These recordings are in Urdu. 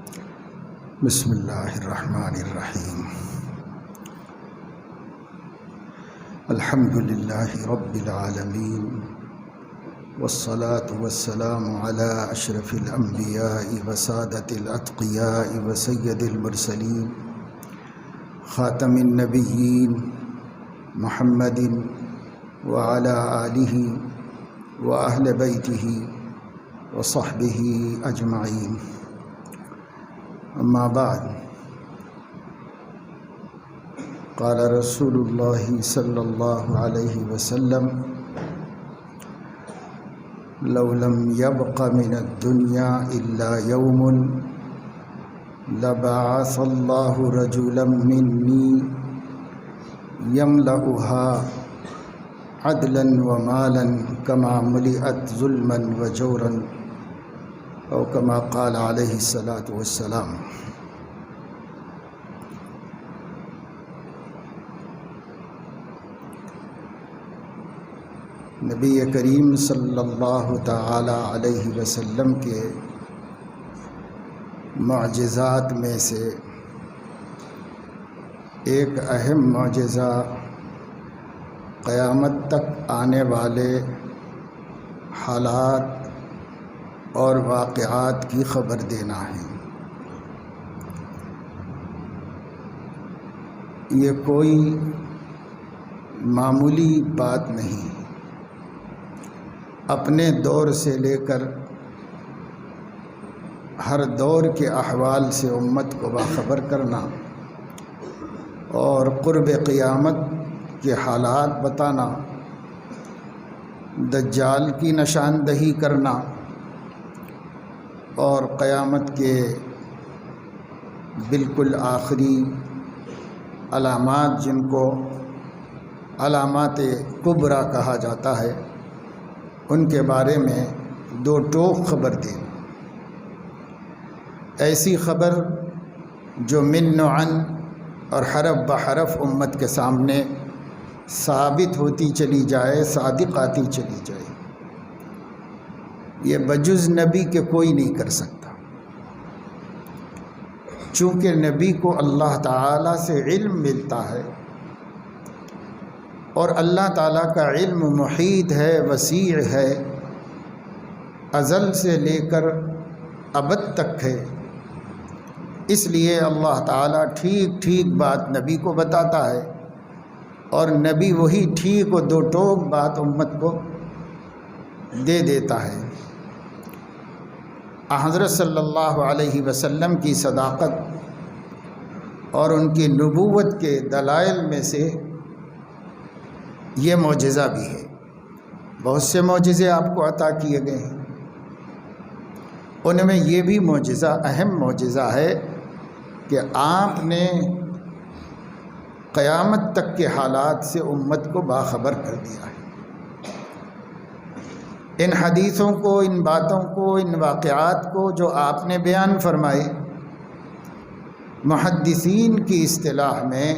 بسم اللہ الرحمن الرحیم الحمد للہ رب العالمین والصلاة والسلام علی اشرف الانبیاء وسادۃ الاتقیاء وسید المرسلین خاتم النبیین محمد وعلی آلہ واہل بیتہ وصحبہ اجمعین، اما بعد، قال رسول اللہ صلی اللہ علیہ وسلم: لو لم يبق من الدنيا الا يوم لبعث الله رجلا مني يملأها عدلا ومالا كما ملئت ظلما وجورا، او کما قال علیہ الصلاۃ والسلام۔ نبی کریم صلی اللہ تعالی علیہ وسلم کے معجزات میں سے ایک اہم معجزہ قیامت تک آنے والے حالات اور واقعات کی خبر دینا ہے۔ یہ کوئی معمولی بات نہیں، اپنے دور سے لے کر ہر دور کے احوال سے امت کو باخبر کرنا اور قرب قیامت کے حالات بتانا، دجال کی نشاندہی کرنا اور قیامت کے بالکل آخری علامات، جن کو علامات کبریٰ کہا جاتا ہے، ان کے بارے میں دو ٹوک خبر دیں۔ ایسی خبر جو من عن اور حرف بحرف امت کے سامنے ثابت ہوتی چلی جائے، صادق آتی چلی جائے، یہ بجز نبی کے کوئی نہیں کر سکتا، چونکہ نبی کو اللہ تعالیٰ سے علم ملتا ہے، اور اللہ تعالیٰ کا علم محیط ہے، وسیع ہے، ازل سے لے کر ابد تک ہے۔ اس لیے اللہ تعالیٰ ٹھیک ٹھیک بات نبی کو بتاتا ہے، اور نبی وہی ٹھیک و دو ٹوک بات امت کو دے دیتا ہے۔ حضرت صلی اللہ علیہ وسلم کی صداقت اور ان کی نبوت کے دلائل میں سے یہ معجزہ بھی ہے۔ بہت سے معجزے آپ کو عطا کیے گئے ہیں، ان میں یہ بھی معجزہ اہم معجزہ ہے کہ آپ نے قیامت تک کے حالات سے امت کو باخبر کر دیا ہے۔ ان حدیثوں کو، ان باتوں کو، ان واقعات کو جو آپ نے بیان فرمائے، محدثین کی اصطلاح میں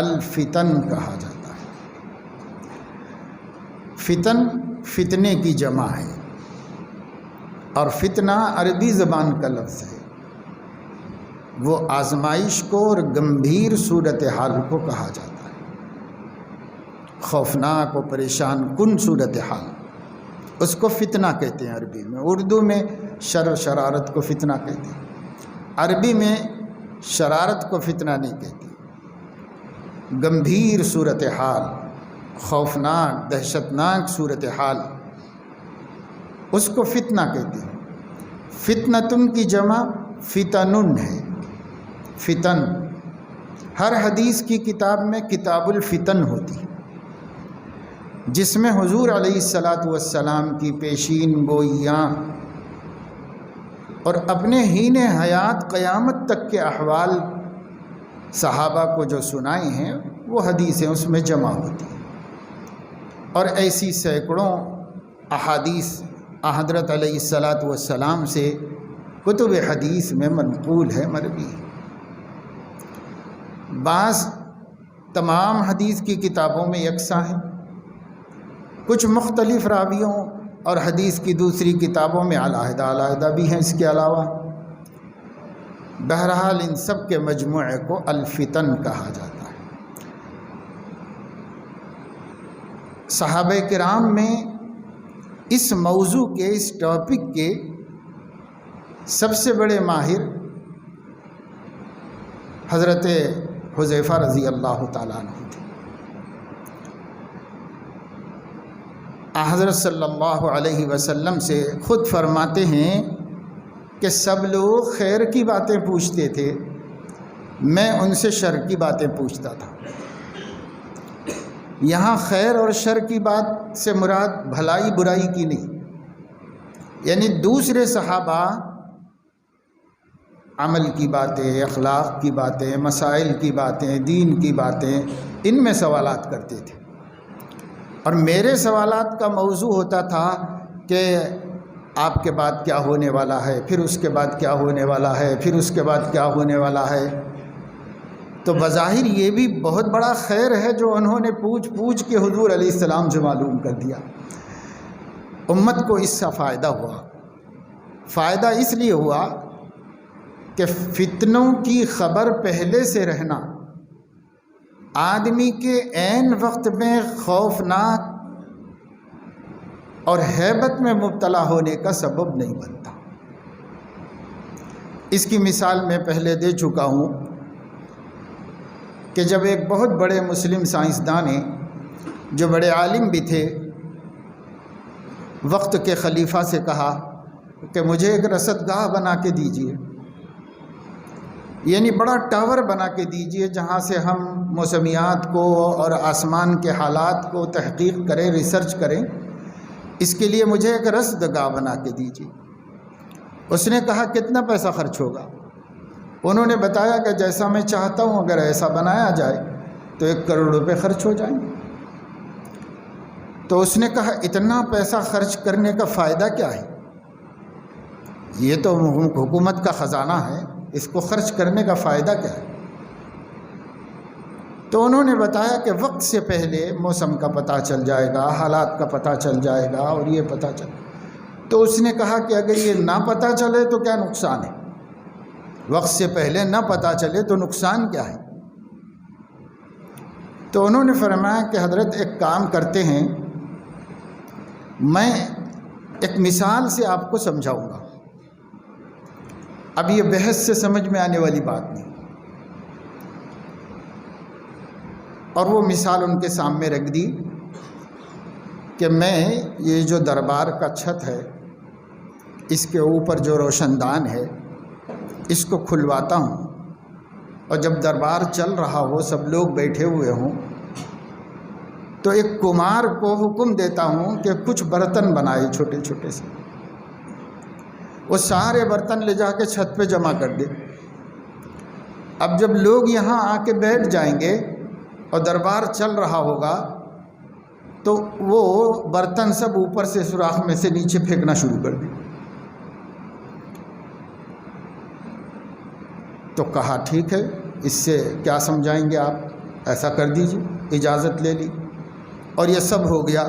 الفتن کہا جاتا ہے۔ فتن فتنے کی جمع ہے، اور فتنہ عربی زبان کا لفظ ہے۔ وہ آزمائش کو اور گمبھیر صورتحال کو کہا جاتا ہے، خوفناک و پریشان کن صورتحال، اس کو فتنہ کہتے ہیں عربی میں۔ اردو میں شر و شرارت کو فتنہ کہتے ہیں، عربی میں شرارت کو فتنہ نہیں کہتے۔ گمبھیر صورتحال، خوفناک دہشتناک صورتحال، اس کو فتنہ کہتے ہیں۔ فتنتن کی جمع فتنن ہے۔ فتن ہر حدیث کی کتاب میں کتاب الفتن ہوتی ہے، جس میں حضور علیہ الصلاۃ والسلام کی پیشین گوئیاں اور اپنے حین حیات قیامت تک کے احوال صحابہ کو جو سنائے ہیں، وہ حدیثیں اس میں جمع ہوتی ہیں، اور ایسی سینکڑوں احادیث حضرت علیہ الصلاۃ والسلام سے کتب حدیث میں منقول ہے، مروی ہے۔ بعض تمام حدیث کی کتابوں میں یکساں ہیں، کچھ مختلف راویوں اور حدیث کی دوسری کتابوں میں علیحدہ علیحدہ بھی ہیں۔ اس کے علاوہ بہرحال ان سب کے مجموعے کو الفتن کہا جاتا ہے۔ صحابہ کرام میں اس موضوع کے، اس ٹاپک کے سب سے بڑے ماہر حضرت حذیفہ رضی اللہ تعالیٰ عنہ تھے۔ حضرت صلی اللہ علیہ وسلم سے خود فرماتے ہیں کہ سب لوگ خیر کی باتیں پوچھتے تھے، میں ان سے شر کی باتیں پوچھتا تھا۔ یہاں خیر اور شر کی بات سے مراد بھلائی برائی کی نہیں، یعنی دوسرے صحابہ عمل کی باتیں، اخلاق کی باتیں، مسائل کی باتیں، دین کی باتیں، ان میں سوالات کرتے تھے، اور میرے سوالات کا موضوع ہوتا تھا کہ آپ کے بعد کیا ہونے والا ہے، پھر اس کے بعد کیا ہونے والا ہے، پھر اس کے بعد کیا ہونے والا ہے۔ تو بظاہر یہ بھی بہت بڑا خیر ہے جو انہوں نے پوچھ کے حضور علیہ السلام سے معلوم کر دیا۔ امت کو اس سے فائدہ ہوا۔ فائدہ اس لیے ہوا کہ فتنوں کی خبر پہلے سے رہنا آدمی کے عین وقت میں خوفناک اور ہیبت میں مبتلا ہونے کا سبب نہیں بنتا۔ اس کی مثال میں پہلے دے چکا ہوں کہ جب ایک بہت بڑے مسلم سائنسدان ہیں جو بڑے عالم بھی تھے، وقت کے خلیفہ سے کہا کہ مجھے ایک رصدگاہ بنا کے دیجیے، یعنی بڑا ٹاور بنا کے دیجیے جہاں سے ہم موسمیات کو اور آسمان کے حالات کو تحقیق کریں، ریسرچ کریں، اس کے لیے مجھے ایک رصدگاہ بنا کے دیجیے۔ اس نے کہا کتنا پیسہ خرچ ہوگا؟ انہوں نے بتایا کہ جیسا میں چاہتا ہوں اگر ایسا بنایا جائے تو 1 کروڑ روپے خرچ ہو جائیں گے۔ تو اس نے کہا اتنا پیسہ خرچ کرنے کا فائدہ کیا ہے؟ یہ تو حکومت کا خزانہ ہے، اس کو خرچ کرنے کا فائدہ کیا ہے؟ تو انہوں نے بتایا کہ وقت سے پہلے موسم کا پتہ چل جائے گا، حالات کا پتہ چل جائے گا، اور یہ پتہ چل۔ تو اس نے کہا کہ اگر یہ نہ پتہ چلے تو کیا نقصان ہے؟ وقت سے پہلے نہ پتہ چلے تو نقصان کیا ہے؟ تو انہوں نے فرمایا کہ حضرت ایک کام کرتے ہیں، میں ایک مثال سے آپ کو سمجھاؤں گا۔ اب یہ بحث سے سمجھ میں آنے والی بات نہیں، اور وہ مثال ان کے سامنے رکھ دی کہ میں یہ جو دربار کا چھت ہے، اس کے اوپر جو روشن دان ہے، اس کو کھلواتا ہوں، اور جب دربار چل رہا ہو، سب لوگ بیٹھے ہوئے ہوں، تو ایک کمار کو حکم دیتا ہوں کہ کچھ برتن بنائے چھوٹے چھوٹے سے، وہ سارے برتن لے جا کے چھت پہ جمع کر دے۔ اب جب لوگ یہاں آ کے بیٹھ جائیں گے اور دربار چل رہا ہوگا تو وہ برتن سب اوپر سے سوراخ میں سے نیچے پھینکنا شروع کر دیں۔ تو کہا ٹھیک ہے، اس سے کیا سمجھائیں گے آپ، ایسا کر دیجیے۔ اجازت لے لی اور یہ سب ہو گیا۔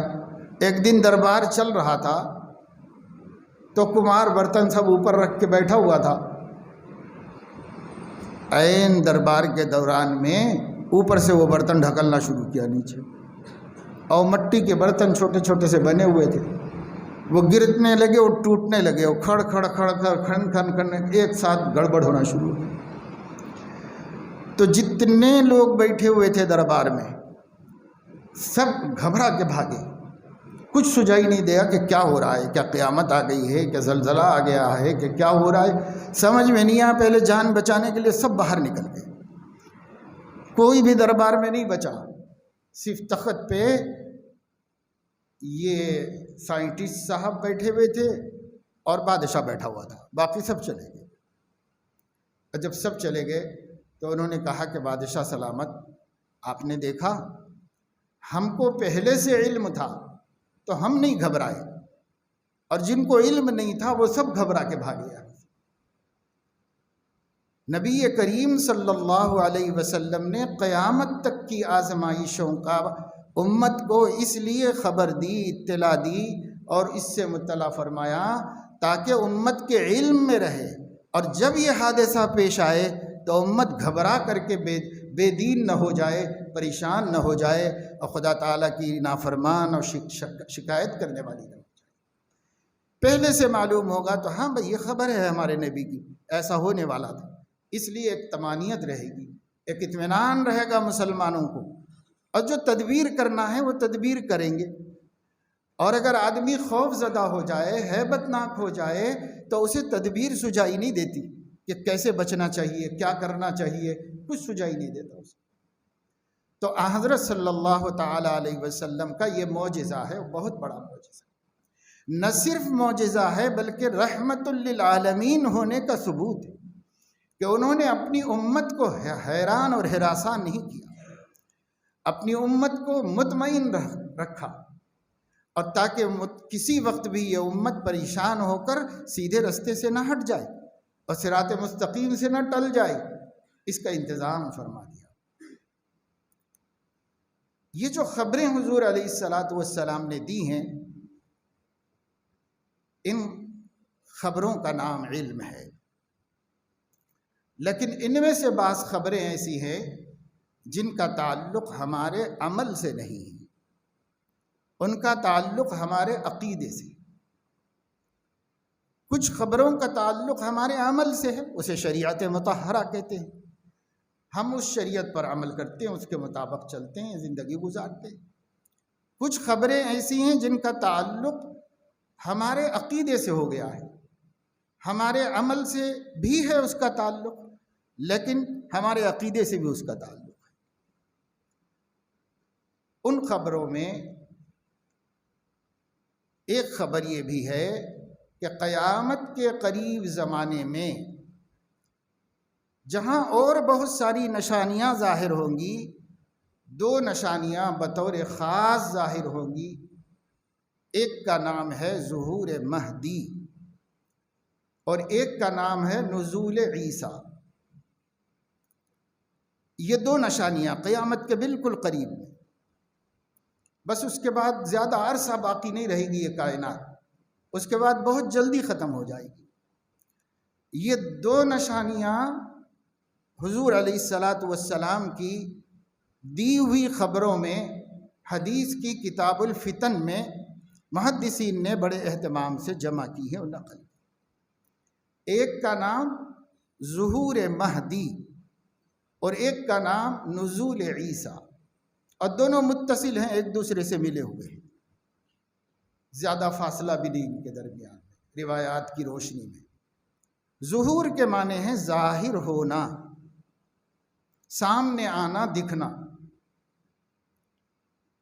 ایک دن دربار چل رہا تھا تو کمار برتن سب اوپر رکھ کے بیٹھا ہوا تھا۔ عین دربار کے دوران میں اوپر سے وہ برتن ڈھکلنا شروع کیا نیچے، اور مٹی کے برتن چھوٹے چھوٹے سے بنے ہوئے تھے، وہ گرنے لگے اور ٹوٹنے لگے، اور کھڑ کھڑ کھڑ کھڑ کھن کھن کھن ایک ساتھ گڑبڑ ہونا شروع ہو۔ تو جتنے لوگ بیٹھے ہوئے تھے دربار میں سب گھبرا کے بھاگے، کچھ سجائی نہیں دیا کہ کیا ہو رہا ہے، کیا قیامت آ گئی ہے، کیا زلزلہ آ گیا ہے، کہ کیا ہو رہا ہے، سمجھ میں نہیں آیا۔ پہلے جان بچانے کے لیے سب باہر نکل گئے، کوئی بھی دربار میں نہیں بچا، صرف تخت پہ یہ سائنٹسٹ صاحب بیٹھے ہوئے تھے اور بادشاہ بیٹھا ہوا تھا، باقی سب چلے گئے۔ اور جب سب چلے گئے تو انہوں نے کہا کہ بادشاہ سلامت، آپ نے دیکھا ہم کو پہلے سے علم تھا تو ہم نہیں گھبرائے، اور جن کو علم نہیں تھا وہ سب گھبرا کے بھاگے۔ نبی کریم صلی اللہ علیہ وسلم نے قیامت تک کی آزمائشوں کا امت کو اس لیے خبر دی، اطلاع دی، اور اس سے مطلع فرمایا تاکہ امت کے علم میں رہے اور جب یہ حادثہ پیش آئے تو امت گھبرا کر کے بے دین نہ ہو جائے، پریشان نہ ہو جائے اور خدا تعالیٰ کی نافرمان اور شکایت کرنے والی نہ ہو جائے۔ پہلے سے معلوم ہوگا تو ہاں بھئی یہ خبر ہے ہمارے نبی کی، ایسا ہونے والا تھا، اس لیے ایک طمانینت رہے گی، ایک اطمینان رہے گا مسلمانوں کو، اور جو تدبیر کرنا ہے وہ تدبیر کریں گے۔ اور اگر آدمی خوف زدہ ہو جائے، ہیبت ناک ہو جائے، تو اسے تدبیر سجائی نہیں دیتی کہ کیسے بچنا چاہیے، کیا کرنا چاہیے، کچھ سجائی نہیں دیتا اسے۔ تو حضرت صلی اللہ تعالیٰ علیہ وسلم کا یہ معجزہ ہے، بہت بڑا معجزہ، نہ صرف معجزہ ہے بلکہ رحمت للعالمین ہونے کا ثبوت ہے کہ انہوں نے اپنی امت کو حیران اور ہراساں نہیں کیا، اپنی امت کو مطمئن رکھا، اور تاکہ کسی وقت بھی یہ امت پریشان ہو کر سیدھے رستے سے نہ ہٹ جائے اور صراط مستقیم سے نہ ٹل جائے، اس کا انتظام فرما دیا۔ یہ جو خبریں حضور علیہ السلام نے دی ہیں، ان خبروں کا نام علم ہے، لیکن ان میں سے بعض خبریں ایسی ہیں جن کا تعلق ہمارے عمل سے نہیں ہے، ان کا تعلق ہمارے عقیدے سے۔ کچھ خبروں کا تعلق ہمارے عمل سے ہے، اسے شریعت مطہرہ کہتے ہیں، ہم اس شریعت پر عمل کرتے ہیں، اس کے مطابق چلتے ہیں، زندگی گزارتے ہیں۔ کچھ خبریں ایسی ہیں جن کا تعلق ہمارے عقیدے سے ہو گیا ہے، ہمارے عمل سے بھی ہے اس کا تعلق، لیکن ہمارے عقیدے سے بھی اس کا تعلق ہے۔ ان خبروں میں ایک خبر یہ بھی ہے کہ قیامت کے قریب زمانے میں جہاں اور بہت ساری نشانیاں ظاہر ہوں گی، دو نشانیاں بطور خاص ظاہر ہوں گی۔ ایک کا نام ہے ظہور مہدی اور ایک کا نام ہے نزول عیسیٰ۔ یہ دو نشانیاں قیامت کے بالکل قریب میں، بس اس کے بعد زیادہ عرصہ باقی نہیں رہے گی یہ کائنات، اس کے بعد بہت جلدی ختم ہو جائے گی۔ یہ دو نشانیاں حضور علیہ السلام کی دی ہوئی خبروں میں حدیث کی کتاب الفتن میں محدثین نے بڑے اہتمام سے جمع کی ہے اور نقل کی۔ ایک کا نام ظہور مہدی اور ایک کا نام نزول عیسیٰ، اور دونوں متصل ہیں، ایک دوسرے سے ملے ہوئے ہیں، زیادہ فاصلہ بھی نہیں ان کے درمیان روایات کی روشنی میں۔ ظہور کے معنی ہے ظاہر ہونا، سامنے آنا، دکھنا،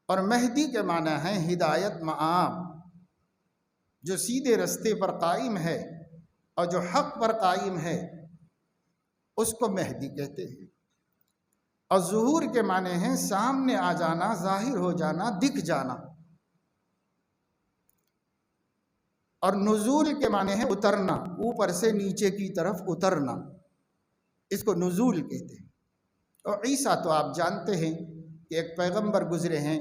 اور مہدی کے معنی ہے ہدایت مآب، جو سیدھے رستے پر قائم ہے اور جو حق پر قائم ہے اس کو مہدی کہتے ہیں۔ اور ظہور کے معنی ہے سامنے آ جانا، ظاہر ہو جانا، دکھ جانا، اور نزول کے معنی ہے اترنا، اوپر سے نیچے کی طرف اترنا، اس کو نزول کہتے ہیں۔ اور عیسیٰ تو آپ جانتے ہیں کہ ایک پیغمبر گزرے ہیں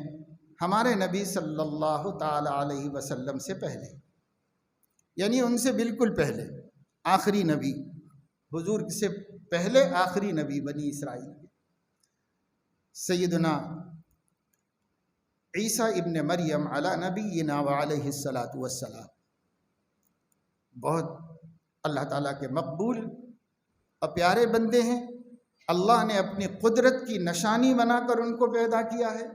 ہمارے نبی صلی اللہ تعالی علیہ وسلم سے پہلے، یعنی ان سے بالکل پہلے، آخری نبی، حضور سے پہلے آخری نبی بنی اسرائیل کے سیدنا عیسیٰ ابن مریم علی نبینا وعلیہ السلام، بہت اللہ تعالیٰ کے مقبول اور پیارے بندے ہیں۔ اللہ نے اپنی قدرت کی نشانی بنا کر ان کو پیدا کیا ہے،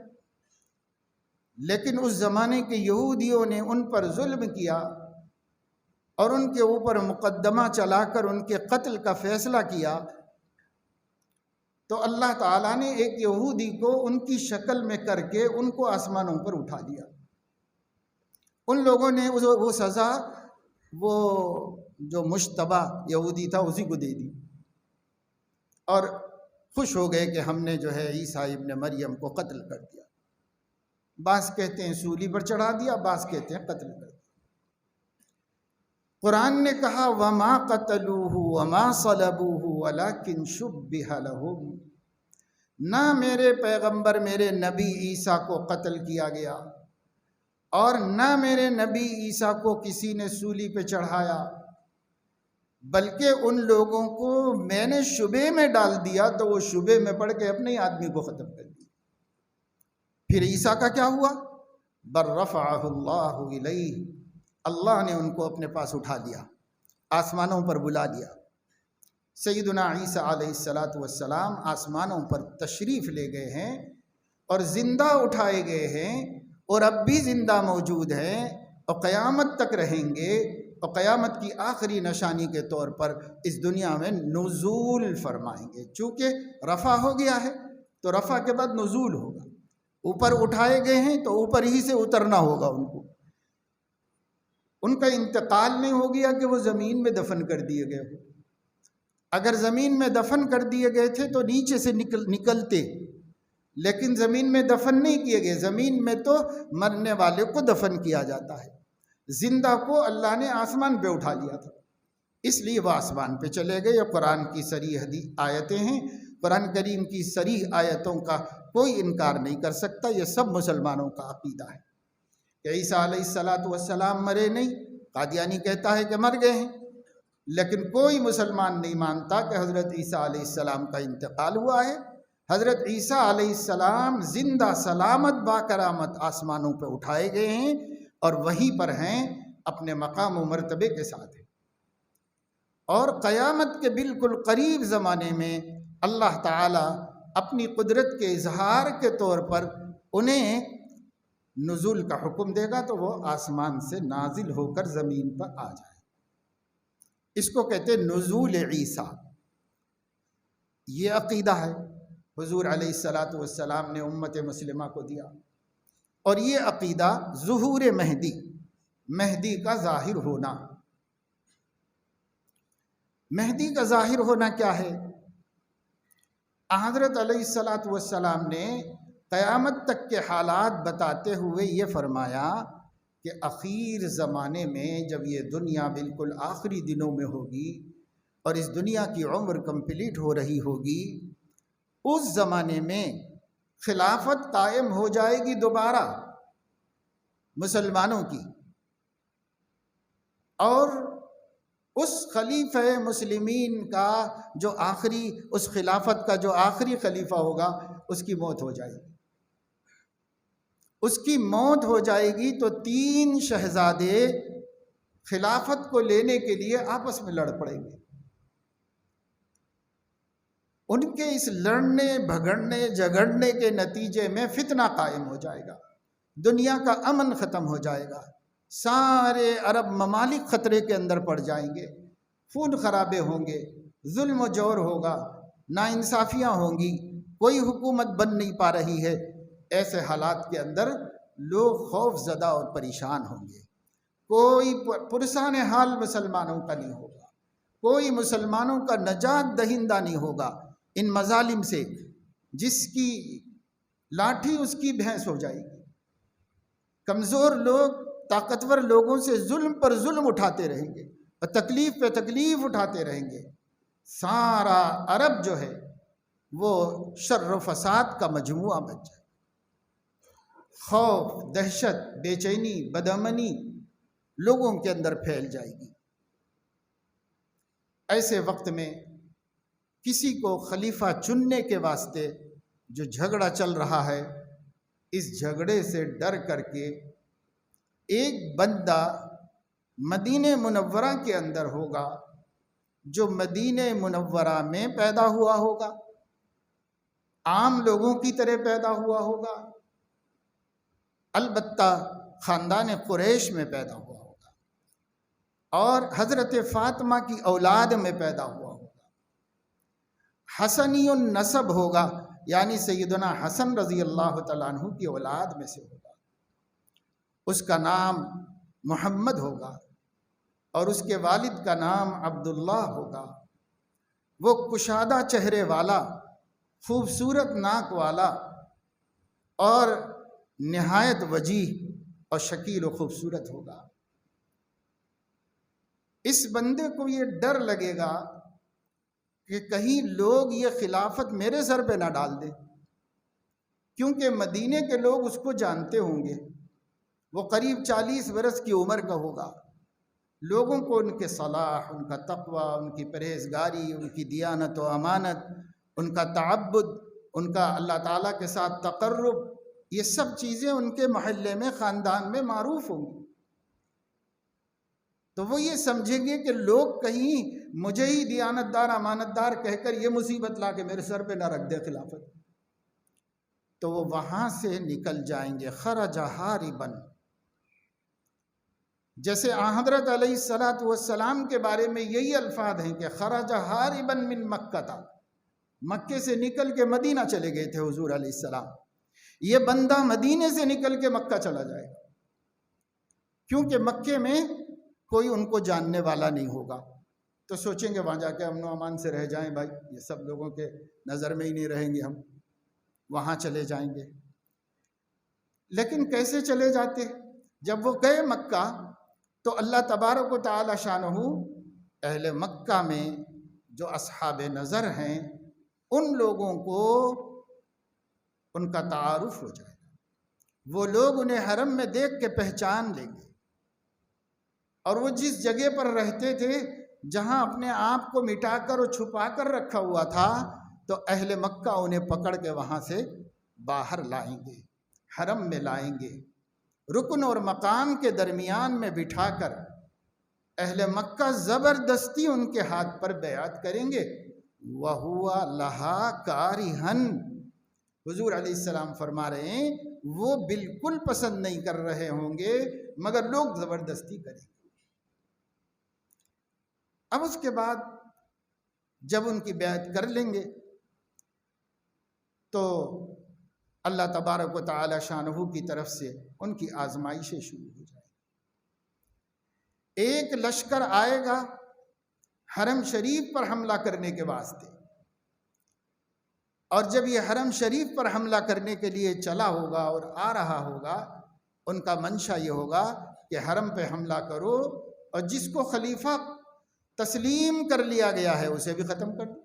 لیکن اس زمانے کے یہودیوں نے ان پر ظلم کیا اور ان کے اوپر مقدمہ چلا کر ان کے قتل کا فیصلہ کیا، تو اللہ تعالیٰ نے ایک یہودی کو ان کی شکل میں کر کے ان کو آسمانوں پر اٹھا دیا۔ ان لوگوں نے وہ سزا وہ جو مشتبہ یہودی تھا اسی کو دے دی، اور خوش ہو گئے کہ ہم نے جو ہے عیسیٰ ابن مریم کو قتل کر دیا۔ بعض کہتے ہیں سولی پر چڑھا دیا، بعض کہتے ہیں قتل کر دیا۔ قرآن نے کہا وَمَا قَتَلُوهُ وَمَا صَلَبُوهُ وَلَكِنْ شُبِّهَ لَهُمْ، نہ میرے پیغمبر میرے نبی عیسیٰ کو قتل کیا گیا اور نہ میرے نبی عیسیٰ کو کسی نے سولی پہ چڑھایا، بلکہ ان لوگوں کو میں نے شبے میں ڈال دیا تو وہ شبے میں پڑھ کے اپنے آدمی کو ختم کر دیا۔ پھر عیسیٰ کا کیا ہوا؟ بل رفعہ اللہ الیہ، اللہ نے ان کو اپنے پاس اٹھا لیا، آسمانوں پر بلا لیا۔ سیدنا عیسیٰ علیہ السلام آسمانوں پر تشریف لے گئے ہیں اور زندہ اٹھائے گئے ہیں، اور اب بھی زندہ موجود ہیں اور قیامت تک رہیں گے، اور قیامت کی آخری نشانی کے طور پر اس دنیا میں نزول فرمائیں گے۔ چونکہ رفع ہو گیا ہے تو رفع کے بعد نزول ہوگا، اوپر اٹھائے گئے ہیں تو اوپر ہی سے اترنا ہوگا ان کو۔ ان کا انتقال نہیں ہو گیا کہ وہ زمین میں دفن کر دیے گئے ہو۔ اگر زمین میں دفن کر دیے گئے تھے تو نیچے سے نکلتے، لیکن زمین میں دفن نہیں کیے گئے۔ زمین میں تو مرنے والے کو دفن کیا جاتا ہے، زندہ کو اللہ نے آسمان پہ اٹھا لیا تھا، اس لیے وہ آسمان پہ چلے گئے۔ یہ قرآن کی صریح آیتیں ہیں، قرآن کریم کی صریح آیتوں کا کوئی انکار نہیں کر سکتا۔ یہ سب مسلمانوں کا عقیدہ ہے کہ عیسیٰ علیہ السلام مرے نہیں۔ قادیانی کہتا ہے کہ مر گئے ہیں، لیکن کوئی مسلمان نہیں مانتا کہ حضرت عیسیٰ علیہ السلام کا انتقال ہوا ہے۔ حضرت عیسیٰ علیہ السلام زندہ سلامت با کرامت آسمانوں پہ اٹھائے گئے ہیں اور وہیں پر ہیں، اپنے مقام و مرتبے کے ساتھ ہیں۔ اور قیامت کے بالکل قریب زمانے میں اللہ تعالی اپنی قدرت کے اظہار کے طور پر انہیں نزول کا حکم دے گا تو وہ آسمان سے نازل ہو کر زمین پر آ جائے۔ اس کو کہتے ہیں نزول عیسیٰ۔ یہ عقیدہ ہے حضور علیہ السلام نے امت مسلمہ کو دیا، اور یہ عقیدہ ظہور مہدی کا ظاہر ہونا۔ مہدی کا ظاہر ہونا کیا ہے؟ حضرت علیہ السلام نے قیامت تک کے حالات بتاتے ہوئے یہ فرمایا کہ اخیر زمانے میں جب یہ دنیا بالکل آخری دنوں میں ہوگی اور اس دنیا کی عمر کمپلیٹ ہو رہی ہوگی، اس زمانے میں خلافت قائم ہو جائے گی دوبارہ مسلمانوں کی، اور اس خلیفہ مسلمین کا جو آخری، اس خلافت کا جو آخری خلیفہ ہوگا اس کی موت ہو جائے گی۔ اس کی موت ہو جائے گی تو 3 شہزادے خلافت کو لینے کے لیے آپس میں لڑ پڑیں گے۔ ان کے اس لڑنے بھگڑنے جھگڑنے کے نتیجے میں فتنہ قائم ہو جائے گا، دنیا کا امن ختم ہو جائے گا، سارے عرب ممالک خطرے کے اندر پڑ جائیں گے، خون خرابے ہوں گے، ظلم و جور ہوگا، ناانصافیاں ہوں گی، کوئی حکومت بن نہیں پا رہی ہے۔ ایسے حالات کے اندر لوگ خوف زدہ اور پریشان ہوں گے، کوئی پرسان حال مسلمانوں کا نہیں ہوگا، کوئی مسلمانوں کا نجات دہندہ نہیں ہوگا ان مظالم سے۔ جس کی لاٹھی اس کی بھینس ہو جائے گی۔ کمزور لوگ طاقتور لوگوں سے ظلم پر ظلم اٹھاتے رہیں گے اور تکلیف پہ تکلیف اٹھاتے رہیں گے۔ سارا عرب جو ہے وہ شر و فساد کا مجموعہ بن جائے، خوف، دہشت، بے چینی، بدامنی لوگوں کے اندر پھیل جائے گی۔ ایسے وقت میں کسی کو خلیفہ چننے کے واسطے جو جھگڑا چل رہا ہے، اس جھگڑے سے ڈر کر کے ایک بندہ مدینہ منورہ کے اندر ہوگا، جو مدینہ منورہ میں پیدا ہوا ہوگا، عام لوگوں کی طرح پیدا ہوا ہوگا، البتہ خاندان قریش میں پیدا ہوا ہوگا، اور حضرت فاطمہ کی اولاد میں پیدا ہوا ہوگا، حسنی النسب ہوگا، یعنی سیدنا حسن رضی اللہ تعالیٰ عنہ کی اولاد میں سے ہوگا۔ اس کا نام محمد ہوگا اور اس کے والد کا نام عبداللہ ہوگا۔ وہ کشادہ چہرے والا، خوبصورت ناک والا اور نہایت وجیح اور شکیل و خوبصورت ہوگا۔ اس بندے کو یہ ڈر لگے گا کہ کہیں لوگ یہ خلافت میرے سر پہ نہ ڈال دیں، کیونکہ مدینے کے لوگ اس کو جانتے ہوں گے، وہ قریب 40 برس کی عمر کا ہوگا، لوگوں کو ان کے صلاح، ان کا تقوی، ان کی پرہیزگاری، ان کی دیانت و امانت، ان کا تعبد، ان کا اللہ تعالیٰ کے ساتھ تقرب، یہ سب چیزیں ان کے محلے میں، خاندان میں معروف ہوں گی، تو وہ یہ سمجھیں گے کہ لوگ کہیں مجھے ہی دیانت دار، امانت دار کہہ کر یہ مصیبت لا کے میرے سر پہ نہ رکھ دے خلافت، تو وہ وہاں سے نکل جائیں گے خرج ہاربا۔ جیسے حضرت علیہ الصلاۃ والسلام کے بارے میں یہی الفاظ ہیں کہ خرج ہاربا من مکہ تھا، مکے سے نکل کے مدینہ چلے گئے تھے حضور علیہ السلام، یہ بندہ مدینے سے نکل کے مکہ چلا جائے گا، کیونکہ مکے میں کوئی ان کو جاننے والا نہیں ہوگا، تو سوچیں گے وہاں جا کے امن و امان سے رہ جائیں بھائی، یہ سب لوگوں کے نظر میں ہی نہیں رہیں گے، ہم وہاں چلے جائیں گے۔ لیکن کیسے چلے جاتے؟ جب وہ گئے مکہ تو اللہ تبارک و تعالی شانہ اہل مکہ میں جو اصحاب نظر ہیں ان لوگوں کو ان کا تعارف ہو جائے گا، وہ لوگ انہیں حرم میں دیکھ کے پہچان لیں گے، اور وہ جس جگہ پر رہتے تھے جہاں اپنے آپ کو مٹا کر اور چھپا کر رکھا ہوا تھا، تو اہل مکہ انہیں پکڑ کے وہاں سے باہر لائیں گے، حرم میں لائیں گے، رکن اور مقام کے درمیان میں بٹھا کر اہل مکہ زبردستی ان کے ہاتھ پر بیعت کریں گے، وَهُوَ لَهَا كَارِهًا۔ حضور علیہ السلام فرما رہے ہیں وہ بالکل پسند نہیں کر رہے ہوں گے مگر لوگ زبردستی کریں گے۔ اب اس کے بعد جب ان کی بیعت کر لیں گے تو اللہ تبارک و تعالی شانہ کی طرف سے ان کی آزمائشیں شروع ہو جائیں گی۔ ایک لشکر آئے گا حرم شریف پر حملہ کرنے کے واسطے، اور جب یہ حرم شریف پر حملہ کرنے کے لیے چلا ہوگا اور آ رہا ہوگا، ان کا منشا یہ ہوگا کہ حرم پہ حملہ کرو اور جس کو خلیفہ تسلیم کر لیا گیا ہے اسے بھی ختم کر دو۔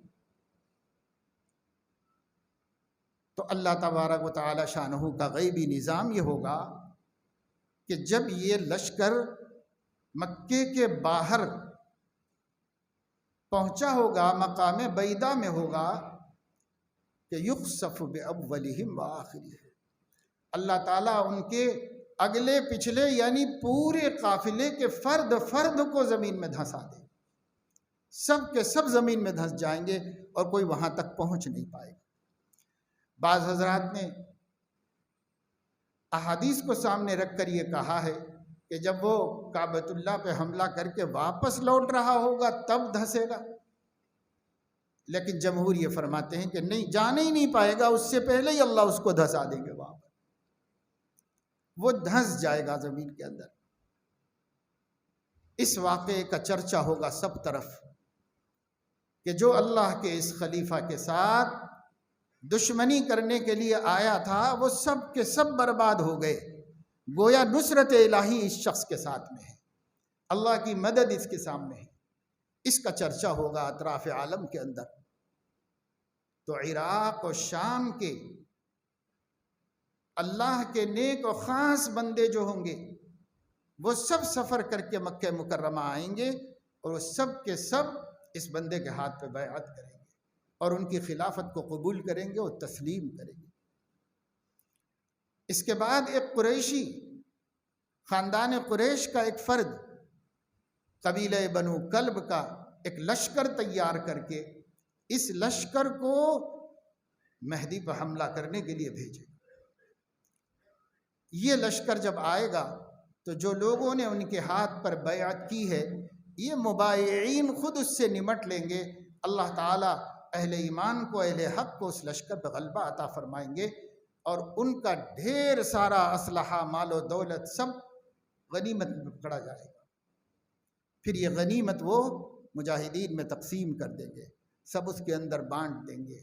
تو اللہ تبارک و تعالی شانہ کا غیبی نظام یہ ہوگا کہ جب یہ لشکر مکے کے باہر پہنچا ہوگا، مقام بیضا میں ہوگا، کہ یخسف باولہم وآخرہم، اللہ تعالیٰ ان کے اگلے پچھلے یعنی پورے قافلے کے فرد فرد کو زمین میں دھنسا دے، سب کے سب زمین میں دھنس جائیں گے اور کوئی وہاں تک پہنچ نہیں پائے گا۔ بعض حضرات نے احادیث کو سامنے رکھ کر یہ کہا ہے کہ جب وہ کعبۃ اللہ پہ حملہ کر کے واپس لوٹ رہا ہوگا تب دھسے گا، لیکن جمہور یہ فرماتے ہیں کہ نہیں، جانے ہی نہیں پائے گا، اس سے پہلے ہی اللہ اس کو دھسا دیں گے، وہاں پر وہ دھس جائے گا زمین کے اندر۔ اس واقعے کا چرچا ہوگا سب طرف کہ جو اللہ کے اس خلیفہ کے ساتھ دشمنی کرنے کے لیے آیا تھا وہ سب کے سب برباد ہو گئے، گویا نصرت الہی اس شخص کے ساتھ میں ہے، اللہ کی مدد اس کے سامنے ہے۔ اس کا چرچا ہوگا اطراف عالم کے اندر، تو عراق و شام کے اللہ کے نیک و خاص بندے جو ہوں گے وہ سب سفر کر کے مکہ مکرمہ آئیں گے اور وہ سب کے سب اس بندے کے ہاتھ پہ بیعت کریں گے اور ان کی خلافت کو قبول کریں گے اور تسلیم کریں گے۔ اس کے بعد ایک قریشی، خاندان قریش کا ایک فرد، قبیلہ بنو کلب کا ایک لشکر تیار کر کے اس لشکر کو مہدی پر حملہ کرنے کے لیے بھیجے۔ یہ لشکر جب آئے گا تو جو لوگوں نے ان کے ہاتھ پر بیعت کی ہے یہ مبایعین خود اس سے نمٹ لیں گے، اللہ تعالیٰ اہل ایمان کو، اہل حق کو اس لشکر پہ غلبہ عطا فرمائیں گے اور ان کا ڈھیر سارا اسلحہ، مال و دولت سب غنیمت میں پکڑا جائے گا۔ پھر یہ غنیمت وہ مجاہدین میں تقسیم کر دیں گے، سب اس کے اندر بانٹ دیں گے۔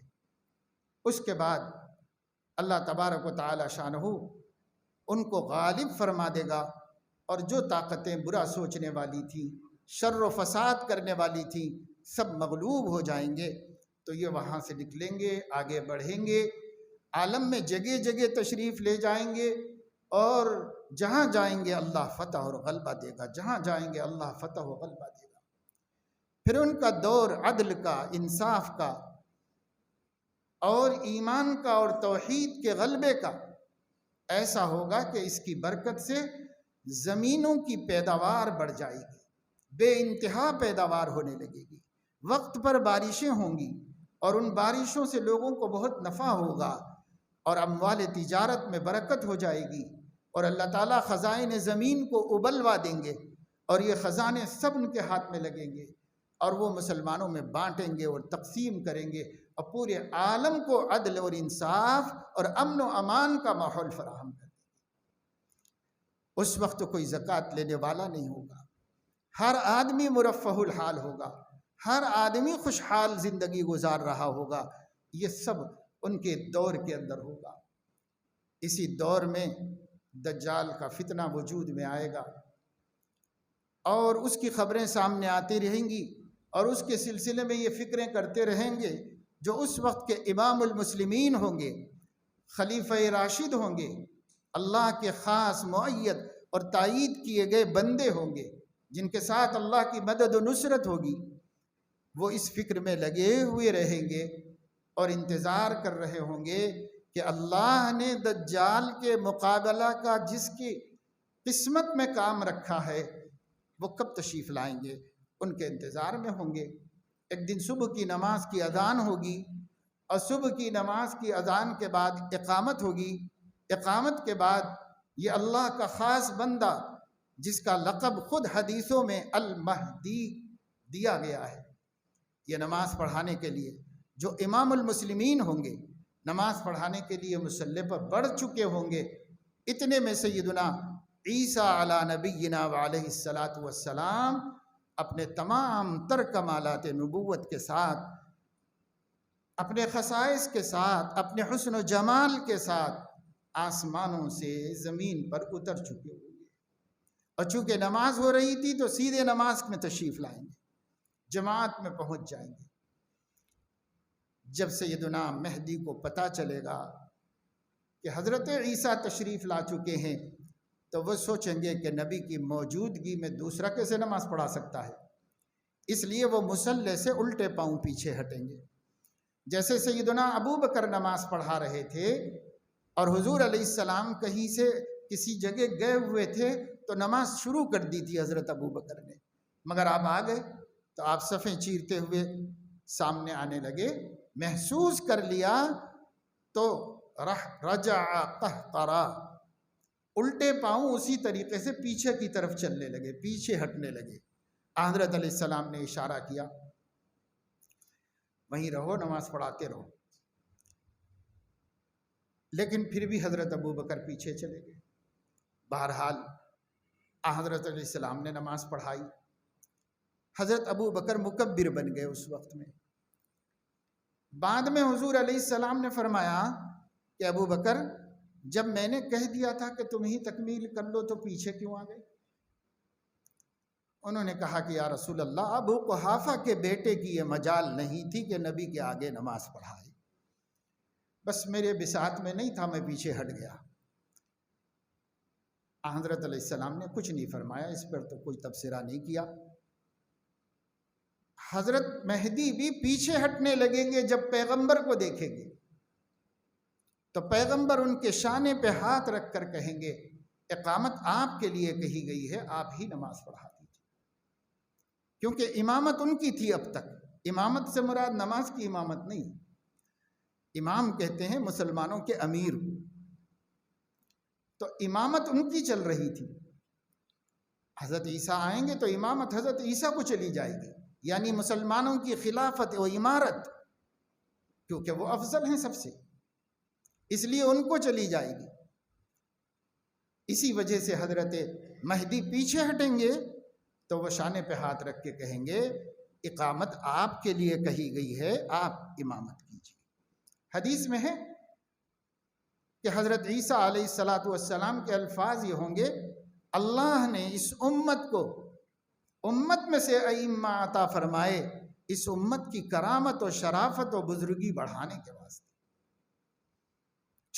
اس کے بعد اللہ تبارک و تعالی شانہ ان کو غالب فرما دے گا اور جو طاقتیں برا سوچنے والی تھیں، شر و فساد کرنے والی تھیں، سب مغلوب ہو جائیں گے۔ تو یہ وہاں سے نکلیں گے، آگے بڑھیں گے، عالم میں جگہ جگہ تشریف لے جائیں گے اور جہاں جائیں گے اللہ فتح اور غلبہ دے گا، جہاں جائیں گے اللہ فتح و غلبہ دے گا۔ پھر ان کا دور عدل کا، انصاف کا اور ایمان کا اور توحید کے غلبے کا ایسا ہوگا کہ اس کی برکت سے زمینوں کی پیداوار بڑھ جائے گی، بے انتہا پیداوار ہونے لگے گی، وقت پر بارشیں ہوں گی اور ان بارشوں سے لوگوں کو بہت نفع ہوگا اور اموال تجارت میں برکت ہو جائے گی، اور اللہ تعالیٰ خزائن زمین کو ابلوا دیں گے اور یہ خزانے سب ان کے ہاتھ میں لگیں گے اور وہ مسلمانوں میں بانٹیں گے اور تقسیم کریں گے اور پورے عالم کو عدل اور انصاف اور امن و امان کا ماحول فراہم کر دیں گے۔ اس وقت کوئی زکوٰۃ لینے والا نہیں ہوگا، ہر آدمی مرفہ الحال ہوگا، ہر آدمی خوشحال زندگی گزار رہا ہوگا۔ یہ سب ان کے دور کے اندر ہوگا۔ اسی دور میں دجال کا فتنہ وجود میں آئے گا اور اس کی خبریں سامنے آتی رہیں گی اور اس کے سلسلے میں یہ فکریں کرتے رہیں گے جو اس وقت کے امام المسلمین ہوں گے، خلیفہ راشد ہوں گے، اللہ کے خاص مؤید اور تائید کیے گئے بندے ہوں گے جن کے ساتھ اللہ کی مدد و نصرت ہوگی۔ وہ اس فکر میں لگے ہوئے رہیں گے اور انتظار کر رہے ہوں گے کہ اللہ نے دجال کے مقابلہ کا جس کی قسمت میں کام رکھا ہے وہ کب تشریف لائیں گے، ان کے انتظار میں ہوں گے۔ ایک دن صبح کی نماز کی اذان ہوگی اور صبح کی نماز کی اذان کے بعد اقامت ہوگی، اقامت کے بعد یہ اللہ کا خاص بندہ جس کا لقب خود حدیثوں میں المہدی دیا گیا ہے، یہ نماز پڑھانے کے لیے جو امام المسلمین ہوں گے، نماز پڑھانے کے لیے مصلی پر بڑھ چکے ہوں گے۔ اتنے میں سیدنا عیسیٰ علی نبینا وعلیہ الصلاۃ والسلام اپنے تمام تر کمالات نبوت کے ساتھ، اپنے خصائص کے ساتھ، اپنے حسن و جمال کے ساتھ آسمانوں سے زمین پر اتر چکے ہوں گے، اور چونکہ نماز ہو رہی تھی تو سیدھے نماز میں تشریف لائیں گے، جماعت میں پہنچ جائیں گے۔ جب سیدنا مہدی کو پتہ چلے گا کہ حضرت عیسیٰ تشریف لا چکے ہیں تو وہ سوچیں گے کہ نبی کی موجودگی میں دوسرا کیسے نماز پڑھا سکتا ہے، اس لیے وہ مصلی سے الٹے پاؤں پیچھے ہٹیں گے۔ جیسے سیدنا ابو بکر نماز پڑھا رہے تھے اور حضور علیہ السلام کہیں سے کسی جگہ گئے ہوئے تھے تو نماز شروع کر دی تھی حضرت ابو بکر نے، مگر آپ آ گئے تو آپ صفیں چیرتے ہوئے سامنے آنے لگے، محسوس کر لیا تو رجع قہقرا، الٹے پاؤں اسی طریقے سے پیچھے کی طرف چلنے لگے، پیچھے ہٹنے لگے۔ حضرت علیہ السلام نے اشارہ کیا وہیں رہو، نماز پڑھاتے رہو، لیکن پھر بھی حضرت ابو بکر پیچھے چلے گئے۔ بہرحال حضرت علیہ السلام نے نماز پڑھائی، حضرت ابو بکر مکبر بن گئے اس وقت میں۔ بعد میں حضور علیہ السلام نے فرمایا کہ ابو بکر جب میں نے کہہ دیا تھا کہ تم ہی تکمیل کر لو تو پیچھے کیوں آ گئے؟ انہوں نے کہا کہ یا رسول اللہ، ابو قحافہ کے بیٹے کی یہ مجال نہیں تھی کہ نبی کے آگے نماز پڑھائے، بس میرے بساط میں نہیں تھا، میں پیچھے ہٹ گیا۔ حضرت علیہ السلام نے کچھ نہیں فرمایا، اس پر تو کوئی تبصرہ نہیں کیا۔ حضرت مہدی بھی پیچھے ہٹنے لگیں گے جب پیغمبر کو دیکھیں گے تو پیغمبر ان کے شانے پہ ہاتھ رکھ کر کہیں گے اقامت آپ کے لیے کہی گئی ہے، آپ ہی نماز پڑھا دیجیے، کیونکہ امامت ان کی تھی اب تک۔ امامت سے مراد نماز کی امامت نہیں، امام کہتے ہیں مسلمانوں کے امیر، تو امامت ان کی چل رہی تھی۔ حضرت عیسیٰ آئیں گے تو امامت حضرت عیسیٰ کو چلی جائے گی، یعنی مسلمانوں کی خلافت و امارت، کیونکہ وہ افضل ہیں سب سے، اس لیے ان کو چلی جائے گی۔ اسی وجہ سے حضرت مہدی پیچھے ہٹیں گے تو وہ شانے پہ ہاتھ رکھ کے کہیں گے اقامت آپ کے لیے کہی گئی ہے، آپ امامت کیجیے۔ حدیث میں ہے کہ حضرت عیسیٰ علیہ الصلاۃ والسلام کے الفاظ یہ ہوں گے، اللہ نے اس امت کو امت میں سے ائمہ عطا فرمائے اس امت کی کرامت و شرافت و بزرگی بڑھانے کے واسطے،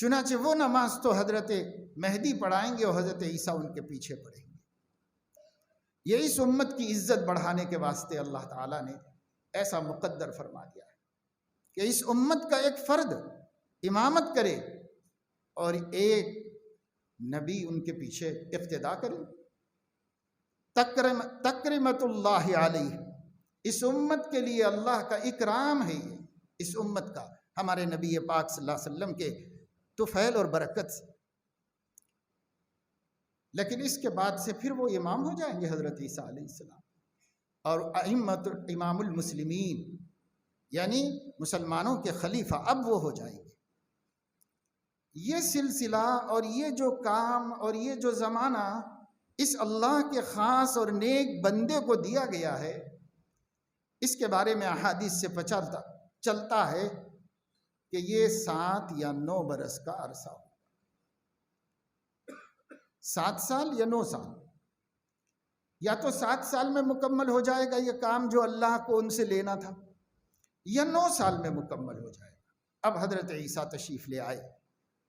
چنانچہ وہ نماز تو حضرت مہدی پڑھائیں گے اور حضرت عیسیٰ ان کے پیچھے پڑھیں گے۔ یہ اس امت کی عزت بڑھانے کے واسطے اللہ تعالیٰ نے ایسا مقدر فرما دیا ہے کہ اس امت کا ایک فرد امامت کرے اور ایک نبی ان کے پیچھے اقتدا کرے۔ تکرمت اللہ علیہ، اس امت کے لیے اللہ کا اکرام ہے، یہ اس امت کا ہمارے نبی پاک صلی اللہ علیہ وسلم کے طفیل اور برکت سے۔ لیکن اس کے بعد سے پھر وہ امام ہو جائیں گے حضرت عیسیٰ علیہ السلام، اور امام المسلمین یعنی مسلمانوں کے خلیفہ اب وہ ہو جائیں گے۔ یہ سلسلہ اور یہ جو کام اور یہ جو زمانہ اس اللہ کے خاص اور نیک بندے کو دیا گیا ہے، اس کے بارے میں احادیث سے چلتا ہے کہ یہ 7 یا 9 برس کا عرصہ ہو، 7 سال یا 9 سال، یا تو 7 سال میں مکمل ہو جائے گا یہ کام جو اللہ کو ان سے لینا تھا، یا 9 سال میں مکمل ہو جائے گا۔ اب حضرت عیسیٰ تشریف لے آئے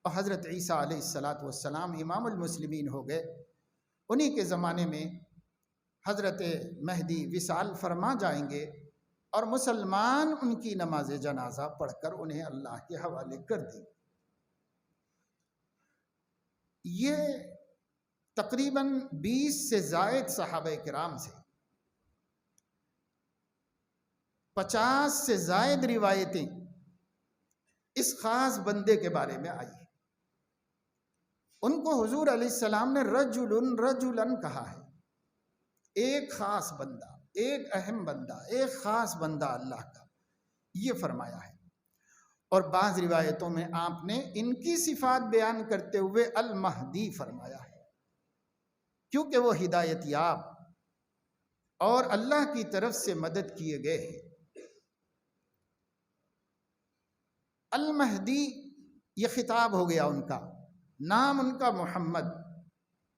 اور حضرت عیسیٰ علیہ السلام امام المسلمین ہو گئے۔ انہی کے زمانے میں حضرت مہدی وصال فرما جائیں گے اور مسلمان ان کی نماز جنازہ پڑھ کر انہیں اللہ کے حوالے کر دیں۔ یہ تقریباً 20 سے زائد صحابہ کرام سے 50 سے زائد روایتیں اس خاص بندے کے بارے میں آئی ہیں۔ ان کو حضور علیہ السلام نے رجلن کہا ہے، ایک خاص بندہ، ایک اہم بندہ، ایک خاص بندہ اللہ کا، یہ فرمایا ہے۔ اور بعض روایتوں میں آپ نے ان کی صفات بیان کرتے ہوئے المہدی فرمایا ہے، کیونکہ وہ ہدایت یاب اور اللہ کی طرف سے مدد کیے گئے ہیں۔ المہدی یہ خطاب ہو گیا ان کا، نام ان کا محمد،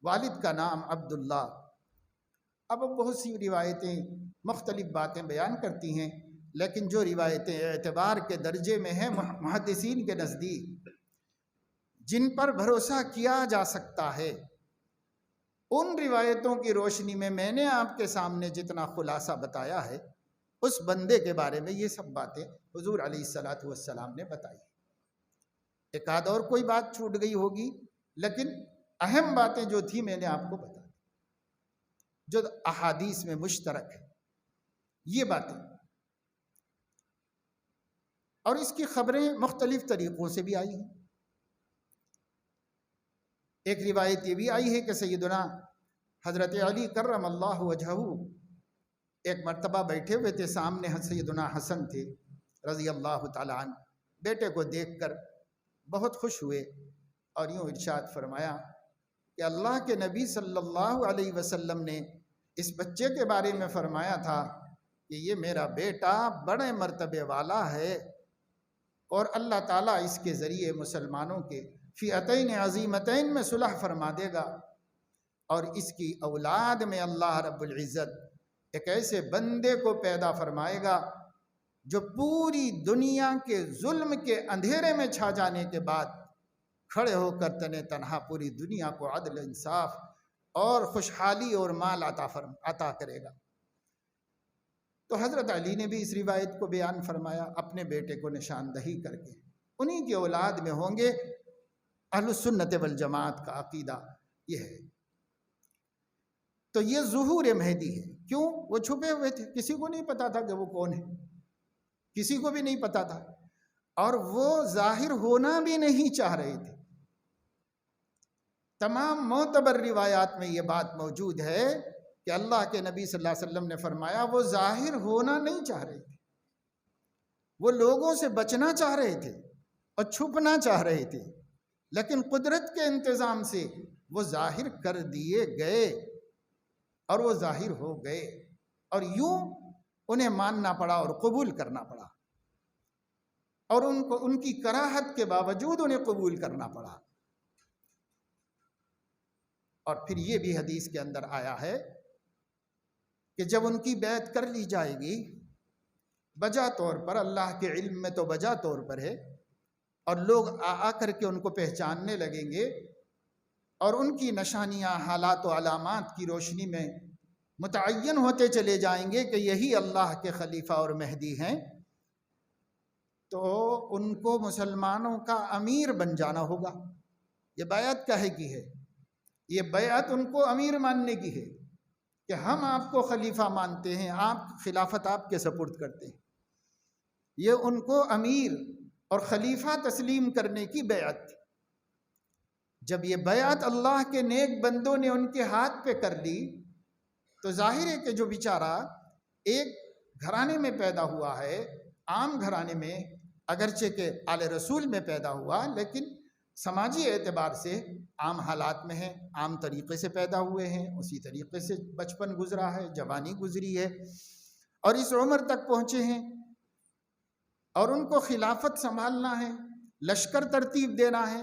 والد کا نام عبداللہ۔ اب بہت سی روایتیں مختلف باتیں بیان کرتی ہیں، لیکن جو روایتیں اعتبار کے درجے میں ہیں محدثین کے نزدیک، جن پر بھروسہ کیا جا سکتا ہے، ان روایتوں کی روشنی میں نے آپ کے سامنے جتنا خلاصہ بتایا ہے، اس بندے کے بارے میں یہ سب باتیں حضور علیہ السلام نے بتائی۔ ایک آدھ اور کوئی بات چھوٹ گئی ہوگی، لیکن اہم باتیں جو تھی میں نے آپ کو بتا دی، جو احادیث میں مشترک ہے یہ باتیں۔ اور اس کی خبریں مختلف طریقوں سے بھی آئی ہیں۔ ایک روایت یہ بھی آئی ہے کہ سیدنا حضرت علی کرم اللہ وجہہ ایک مرتبہ بیٹھے ہوئے تھے، سامنے سیدنا حسن تھے رضی اللہ تعالیٰ عنہ، بیٹے کو دیکھ کر بہت خوش ہوئے اور یوں ارشاد فرمایا کہ اللہ کے نبی صلی اللہ علیہ وسلم نے اس بچے کے بارے میں فرمایا تھا کہ یہ میرا بیٹا بڑے مرتبے والا ہے اور اللہ تعالیٰ اس کے ذریعے مسلمانوں کے فئتین عظیمتین میں صلح فرما دے گا، اور اس کی اولاد میں اللہ رب العزت ایک ایسے بندے کو پیدا فرمائے گا جو پوری دنیا کے ظلم کے اندھیرے میں چھا جانے کے بعد کھڑے ہو کر تنہا پوری دنیا کو عدل، انصاف اور خوشحالی اور مال عطا کرے گا۔ تو حضرت علی نے بھی اس روایت کو بیان فرمایا اپنے بیٹے کو نشاندہی کر کے، انہی کی اولاد میں ہوں گے۔ اہل السنت والجماعت کا عقیدہ یہ ہے۔ تو یہ ظہور مہدی ہے۔ کیوں؟ وہ چھپے ہوئے تھے، کسی کو نہیں پتا تھا کہ وہ کون ہے، کسی کو بھی نہیں پتا تھا، اور وہ ظاہر ہونا بھی نہیں چاہ رہے تھے۔ تمام معتبر روایات میں یہ بات موجود ہے کہ اللہ کے نبی صلی اللہ علیہ وسلم نے فرمایا وہ ظاہر ہونا نہیں چاہ رہے تھے، وہ لوگوں سے بچنا چاہ رہے تھے اور چھپنا چاہ رہے تھے، لیکن قدرت کے انتظام سے وہ ظاہر کر دیے گئے اور وہ ظاہر ہو گئے، اور یوں انہیں ماننا پڑا اور قبول کرنا پڑا، اور ان کی کراہت کے باوجود انہیں قبول کرنا پڑا۔ اور پھر یہ بھی حدیث کے اندر آیا ہے کہ جب ان کی بیعت کر لی جائے گی، بجا طور پر، اللہ کے علم میں تو بجا طور پر ہے اور لوگ آ کر کے ان کو پہچاننے لگیں گے اور ان کی نشانیاں، حالات و علامات کی روشنی میں متعین ہوتے چلے جائیں گے کہ یہی اللہ کے خلیفہ اور مہدی ہیں، تو ان کو مسلمانوں کا امیر بن جانا ہوگا۔ یہ بیعت کہے کی ہے؟ یہ بیعت ان کو امیر ماننے کی ہے کہ ہم آپ کو خلیفہ مانتے ہیں، آپ خلافت آپ کے سپرد کرتے ہیں۔ یہ ان کو امیر اور خلیفہ تسلیم کرنے کی بیعت تھی۔ جب یہ بیعت اللہ کے نیک بندوں نے ان کے ہاتھ پہ کر لی تو ظاہر ہے کہ جو بیچارہ ایک گھرانے میں پیدا ہوا ہے، عام گھرانے میں، اگرچہ کہ آل رسول میں پیدا ہوا، لیکن سماجی اعتبار سے عام حالات میں ہیں، عام طریقے سے پیدا ہوئے ہیں، اسی طریقے سے بچپن گزرا ہے، جوانی گزری ہے اور اس عمر تک پہنچے ہیں، اور ان کو خلافت سنبھالنا ہے، لشکر ترتیب دینا ہے،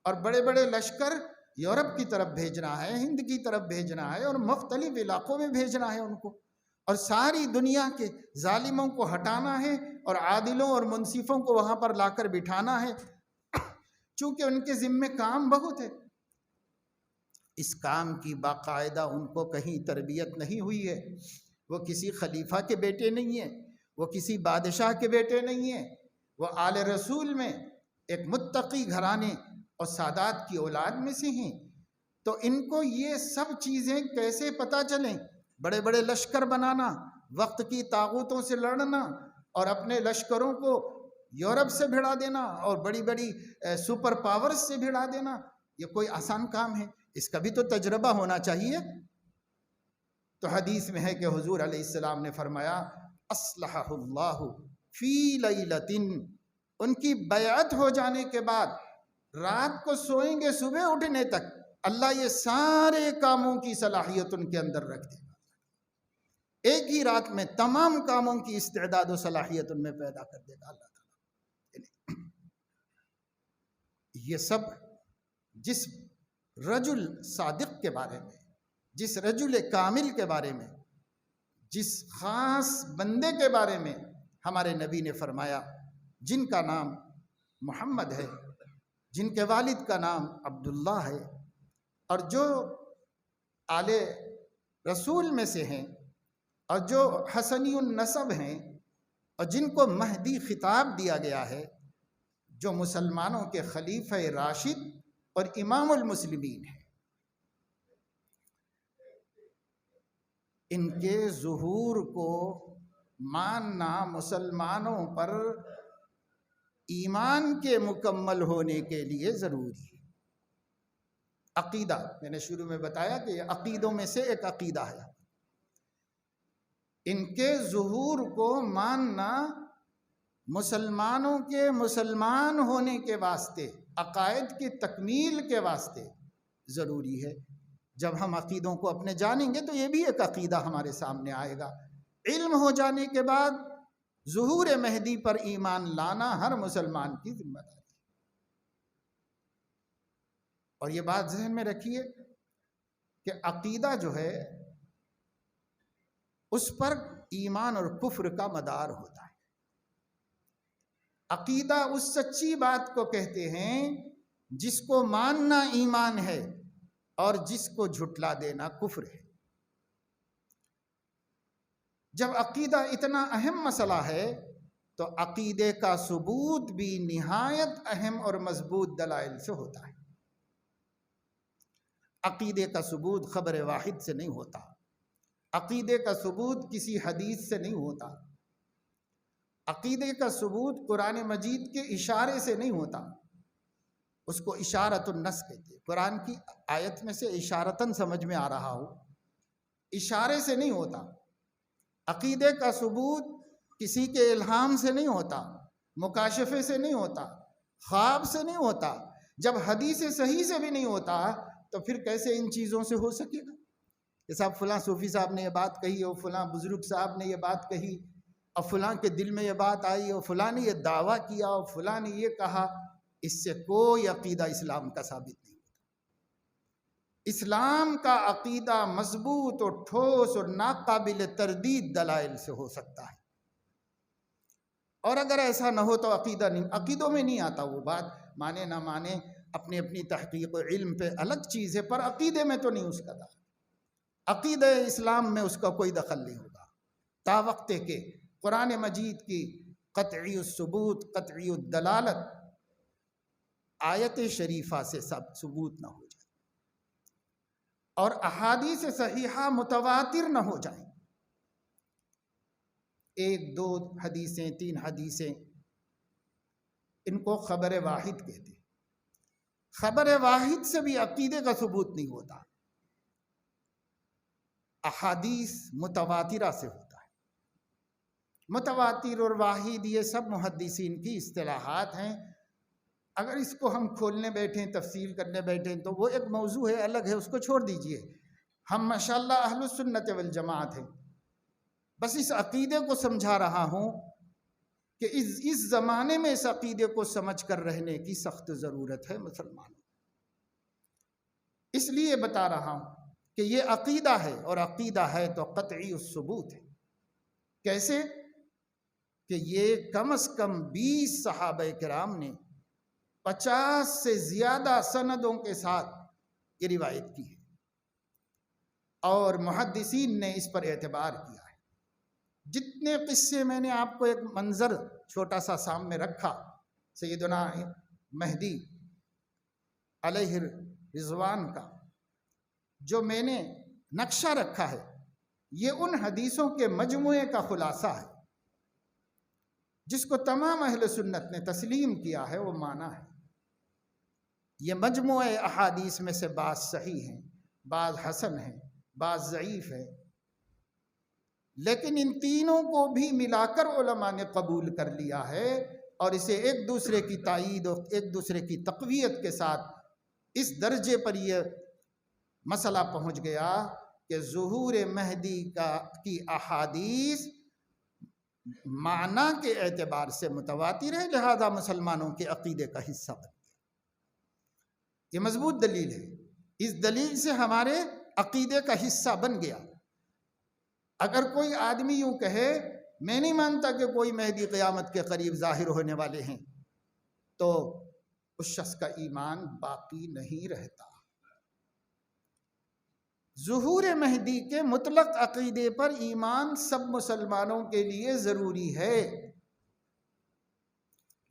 اور بڑے بڑے لشکر یورپ کی طرف بھیجنا ہے، ہند کی طرف بھیجنا ہے، اور مختلف علاقوں میں بھیجنا ہے ان کو، اور ساری دنیا کے ظالموں کو ہٹانا ہے اور عادلوں اور منصفوں کو وہاں پر لا کر بٹھانا ہے، چونکہ ان کے ذمے کام بہت ہے۔ اس کام کی باقاعدہ ان کو کہیں تربیت نہیں ہوئی ہے، وہ کسی خلیفہ کے بیٹے نہیں ہیں، وہ کسی بادشاہ کے بیٹے نہیں ہیں، وہ آل رسول میں ایک متقی گھرانے اور سادات کی اولاد میں سے ہیں۔ تو ان کو یہ سب چیزیں کیسے پتہ چلیں؟ بڑے بڑے لشکر بنانا، وقت کی طاغوتوں سے لڑنا، اور اپنے لشکروں کو یورپ سے بھیڑا دینا اور بڑی بڑی سپر پاورز سے بھیڑا دینا، یہ کوئی آسان کام ہے؟ اس کا بھی تو تجربہ ہونا چاہیے۔ تو حدیث میں ہے کہ حضور علیہ السلام نے فرمایا اصلحہ اللہ فی لیلۃ، ان کی بیعت ہو جانے کے بعد رات کو سوئیں گے صبح اٹھنے تک اللہ یہ سارے کاموں کی صلاحیت ان کے اندر رکھ دے گا، ایک ہی رات میں تمام کاموں کی استعداد و صلاحیت ان میں پیدا کر دے گا اللہ تعالیٰ۔ یہ سب جس رجل صادق کے بارے میں، جس رجل کامل کے بارے میں، جس خاص بندے کے بارے میں ہمارے نبی نے فرمایا، جن کا نام محمد ہے، جن کے والد کا نام عبداللہ ہے، اور جو آل رسول میں سے ہیں، اور جو حسنی النسب ہیں، اور جن کو مہدی خطاب دیا گیا ہے، جو مسلمانوں کے خلیفہ راشد اور امام المسلمین ہیں، ان کے ظہور کو ماننا مسلمانوں پر ایمان کے مکمل ہونے کے لیے ضروری ہے۔ عقیدہ، میں نے شروع میں بتایا کہ یہ عقیدوں میں سے ایک عقیدہ ہے۔ ان کے ظہور کو ماننا مسلمانوں کے مسلمان ہونے کے واسطے، عقائد کی تکمیل کے واسطے ضروری ہے۔ جب ہم عقیدوں کو اپنے جانیں گے تو یہ بھی ایک عقیدہ ہمارے سامنے آئے گا۔ علم ہو جانے کے بعد ظہور مہدی پر ایمان لانا ہر مسلمان کی ذمہ داری ہے۔ اور یہ بات ذہن میں رکھیے کہ عقیدہ جو ہے اس پر ایمان اور کفر کا مدار ہوتا ہے۔ عقیدہ اس سچی بات کو کہتے ہیں جس کو ماننا ایمان ہے اور جس کو جھٹلا دینا کفر ہے۔ جب عقیدہ اتنا اہم مسئلہ ہے تو عقیدے کا ثبوت بھی نہایت اہم اور مضبوط دلائل سے ہوتا ہے۔ عقیدے کا ثبوت خبر واحد سے نہیں ہوتا، عقیدے کا ثبوت کسی حدیث سے نہیں ہوتا، عقیدے کا ثبوت قرآن مجید کے اشارے سے نہیں ہوتا، اس کو اشارۃ النص کہتے ہیں۔ قرآن کی آیت میں سے اشارتاً سمجھ میں آ رہا ہو، اشارے سے نہیں ہوتا۔ عقیدے کا ثبوت کسی کے الہام سے نہیں ہوتا، مکاشفے سے نہیں ہوتا، خواب سے نہیں ہوتا۔ جب حدیث صحیح سے بھی نہیں ہوتا تو پھر کیسے ان چیزوں سے ہو سکے گا کہ صاحب فلاں صوفی صاحب نے یہ بات کہی، اور فلاں بزرگ صاحب نے یہ بات کہی، اور فلاں کے دل میں یہ بات آئی، اور فلاں نے یہ دعویٰ کیا، اور فلاں نے یہ کہا۔ اس سے کوئی عقیدہ اسلام کا ثابت نہیں ہوتا۔ اسلام کا عقیدہ مضبوط اور ٹھوس اور ناقابل تردید دلائل سے ہو سکتا ہے۔ اور اگر ایسا نہ ہو تو عقیدہ نہیں، عقیدوں میں نہیں آتا وہ بات، مانے نہ مانے اپنی اپنی تحقیق و علم پہ الگ چیز ہے، پر عقیدے میں تو نہیں اس کا دخل، عقیدہ اسلام میں اس کا کوئی دخل نہیں ہوگا تا وقت کہ قرآن مجید کی قطعی الثبوت قطعی الدلالت آیت شریفہ سے سب ثبوت نہ ہو جائے اور احادیث صحیحہ متواتر نہ ہو جائیں، 1 2 حدیثیں 3 حدیثیں، ان کو خبر واحد کہتے ہیں۔ خبر واحد سے بھی عقیدے کا ثبوت نہیں ہوتا، احادیث متواترہ سے ہوتا ہے۔ متواتر اور واحد یہ سب محدثین کی اصطلاحات ہیں، اگر اس کو ہم کھولنے بیٹھیں تفصیل کرنے بیٹھیں تو وہ ایک موضوع ہے، الگ ہے، اس کو چھوڑ دیجئے۔ ہم ماشاءاللہ اہل السنت والجماعت ہیں، بس اس عقیدے کو سمجھا رہا ہوں کہ اس زمانے میں اس عقیدے کو سمجھ کر رہنے کی سخت ضرورت ہے مسلمانوں، اس لیے بتا رہا ہوں کہ یہ عقیدہ ہے، اور عقیدہ ہے تو قطعی الثبوت ہے۔ کیسے کہ یہ کم از کم 20 صحابہ کرام نے 50 سے زیادہ سندوں کے ساتھ یہ روایت کی ہے، اور محدثین نے اس پر اعتبار کیا ہے۔ جتنے قصے میں نے آپ کو ایک منظر چھوٹا سا سامنے رکھا سیدنا مہدی علیہ رضوان کا، جو میں نے نقشہ رکھا ہے، یہ ان حدیثوں کے مجموعے کا خلاصہ ہے جس کو تمام اہل سنت نے تسلیم کیا ہے، وہ مانا ہے۔ یہ مجموعہ احادیث میں سے بعض صحیح ہیں، بعض حسن ہیں، بعض ضعیف ہیں، لیکن ان تینوں کو بھی ملا کر علماء نے قبول کر لیا ہے، اور اسے ایک دوسرے کی تائید اور ایک دوسرے کی تقویت کے ساتھ اس درجے پر یہ مسئلہ پہنچ گیا کہ ظہور مہدی کی احادیث معنی کے اعتبار سے متواتر ہے، لہذا مسلمانوں کے عقیدے کا حصہ بن گیا۔ یہ مضبوط دلیل ہے، اس دلیل سے ہمارے عقیدے کا حصہ بن گیا۔ اگر کوئی آدمی یوں کہے میں نہیں مانتا کہ کوئی مہدی قیامت کے قریب ظاہر ہونے والے ہیں، تو اس شخص کا ایمان باقی نہیں رہتا۔ ظہور مہدی کے مطلق عقیدے پر ایمان سب مسلمانوں کے لیے ضروری ہے،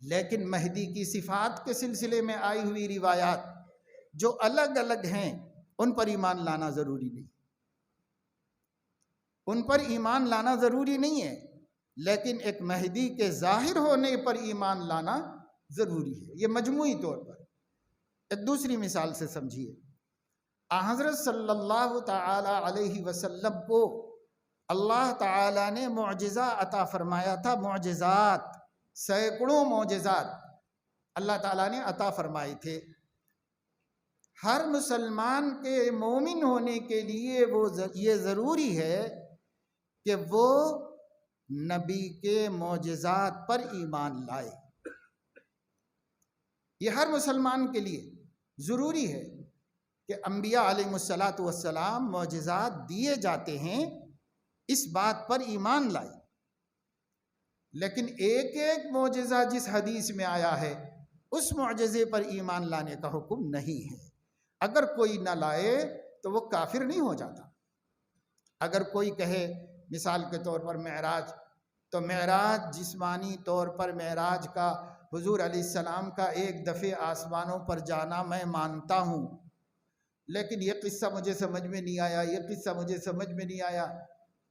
لیکن مہدی کی صفات کے سلسلے میں آئی ہوئی روایات جو الگ الگ ہیں ان پر ایمان لانا ضروری نہیں، ان پر ایمان لانا ضروری نہیں ہے، لیکن ایک مہدی کے ظاہر ہونے پر ایمان لانا ضروری ہے۔ یہ مجموعی طور پر ایک دوسری مثال سے سمجھیے، حضرت صلی اللہ تعالی علیہ وسلم کو اللہ تعالی نے معجزہ عطا فرمایا تھا، معجزات، سینکڑوں معجزات اللہ تعالیٰ نے عطا فرمائے تھے۔ ہر مسلمان کے مومن ہونے کے لیے یہ ضروری ہے کہ وہ نبی کے معجزات پر ایمان لائے، یہ ہر مسلمان کے لیے ضروری ہے کہ انبیاء علیہ السلام معجزات دیے جاتے ہیں، اس بات پر ایمان لائے۔ لیکن ایک ایک معجزہ جس حدیث میں آیا ہے اس معجزے پر ایمان لانے کا حکم نہیں ہے۔ اگر کوئی نہ لائے تو وہ کافر نہیں ہو جاتا۔ اگر کوئی کہے مثال کے طور پر معراج، تو معراج جسمانی طور پر معراج کا حضور علیہ السلام کا ایک دفعہ آسمانوں پر جانا میں مانتا ہوں، لیکن یہ قصہ مجھے سمجھ میں نہیں آیا، یہ قصہ مجھے سمجھ میں نہیں آیا،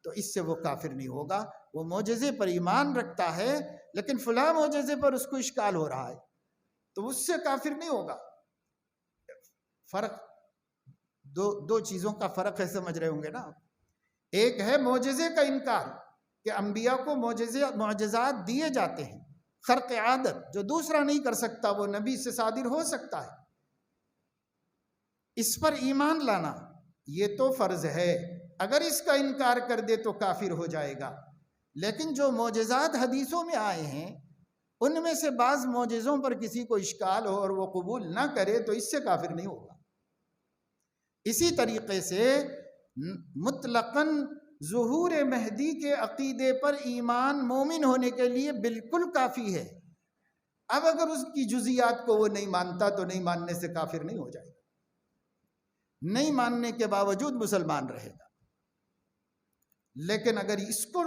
تو اس سے وہ کافر نہیں ہوگا۔ وہ معجزے پر ایمان رکھتا ہے لیکن فلاں معجزے پر اس کو اشکال ہو رہا ہے تو اس سے کافر نہیں ہوگا۔ فرق دو چیزوں کا فرق ہے، سمجھ رہے ہوں گے نا۔ ایک ہے معجزے کا انکار کہ انبیاء کو معجزات دیے جاتے ہیں، خرق عادت، جو دوسرا نہیں کر سکتا وہ نبی سے صادر ہو سکتا ہے، اس پر ایمان لانا یہ تو فرض ہے۔ اگر اس کا انکار کر دے تو کافر ہو جائے گا۔ لیکن جو معجزات حدیثوں میں آئے ہیں ان میں سے بعض معجزوں پر کسی کو اشکال ہو اور وہ قبول نہ کرے تو اس سے کافر نہیں ہوگا۔ اسی طریقے سے مطلقاً ظہور مہدی کے عقیدے پر ایمان مومن ہونے کے لیے بالکل کافی ہے۔ اب اگر اس کی جزیات کو وہ نہیں مانتا تو نہیں ماننے سے کافر نہیں ہو جائے گا، نہیں ماننے کے باوجود مسلمان رہے گا۔ لیکن اگر اس کو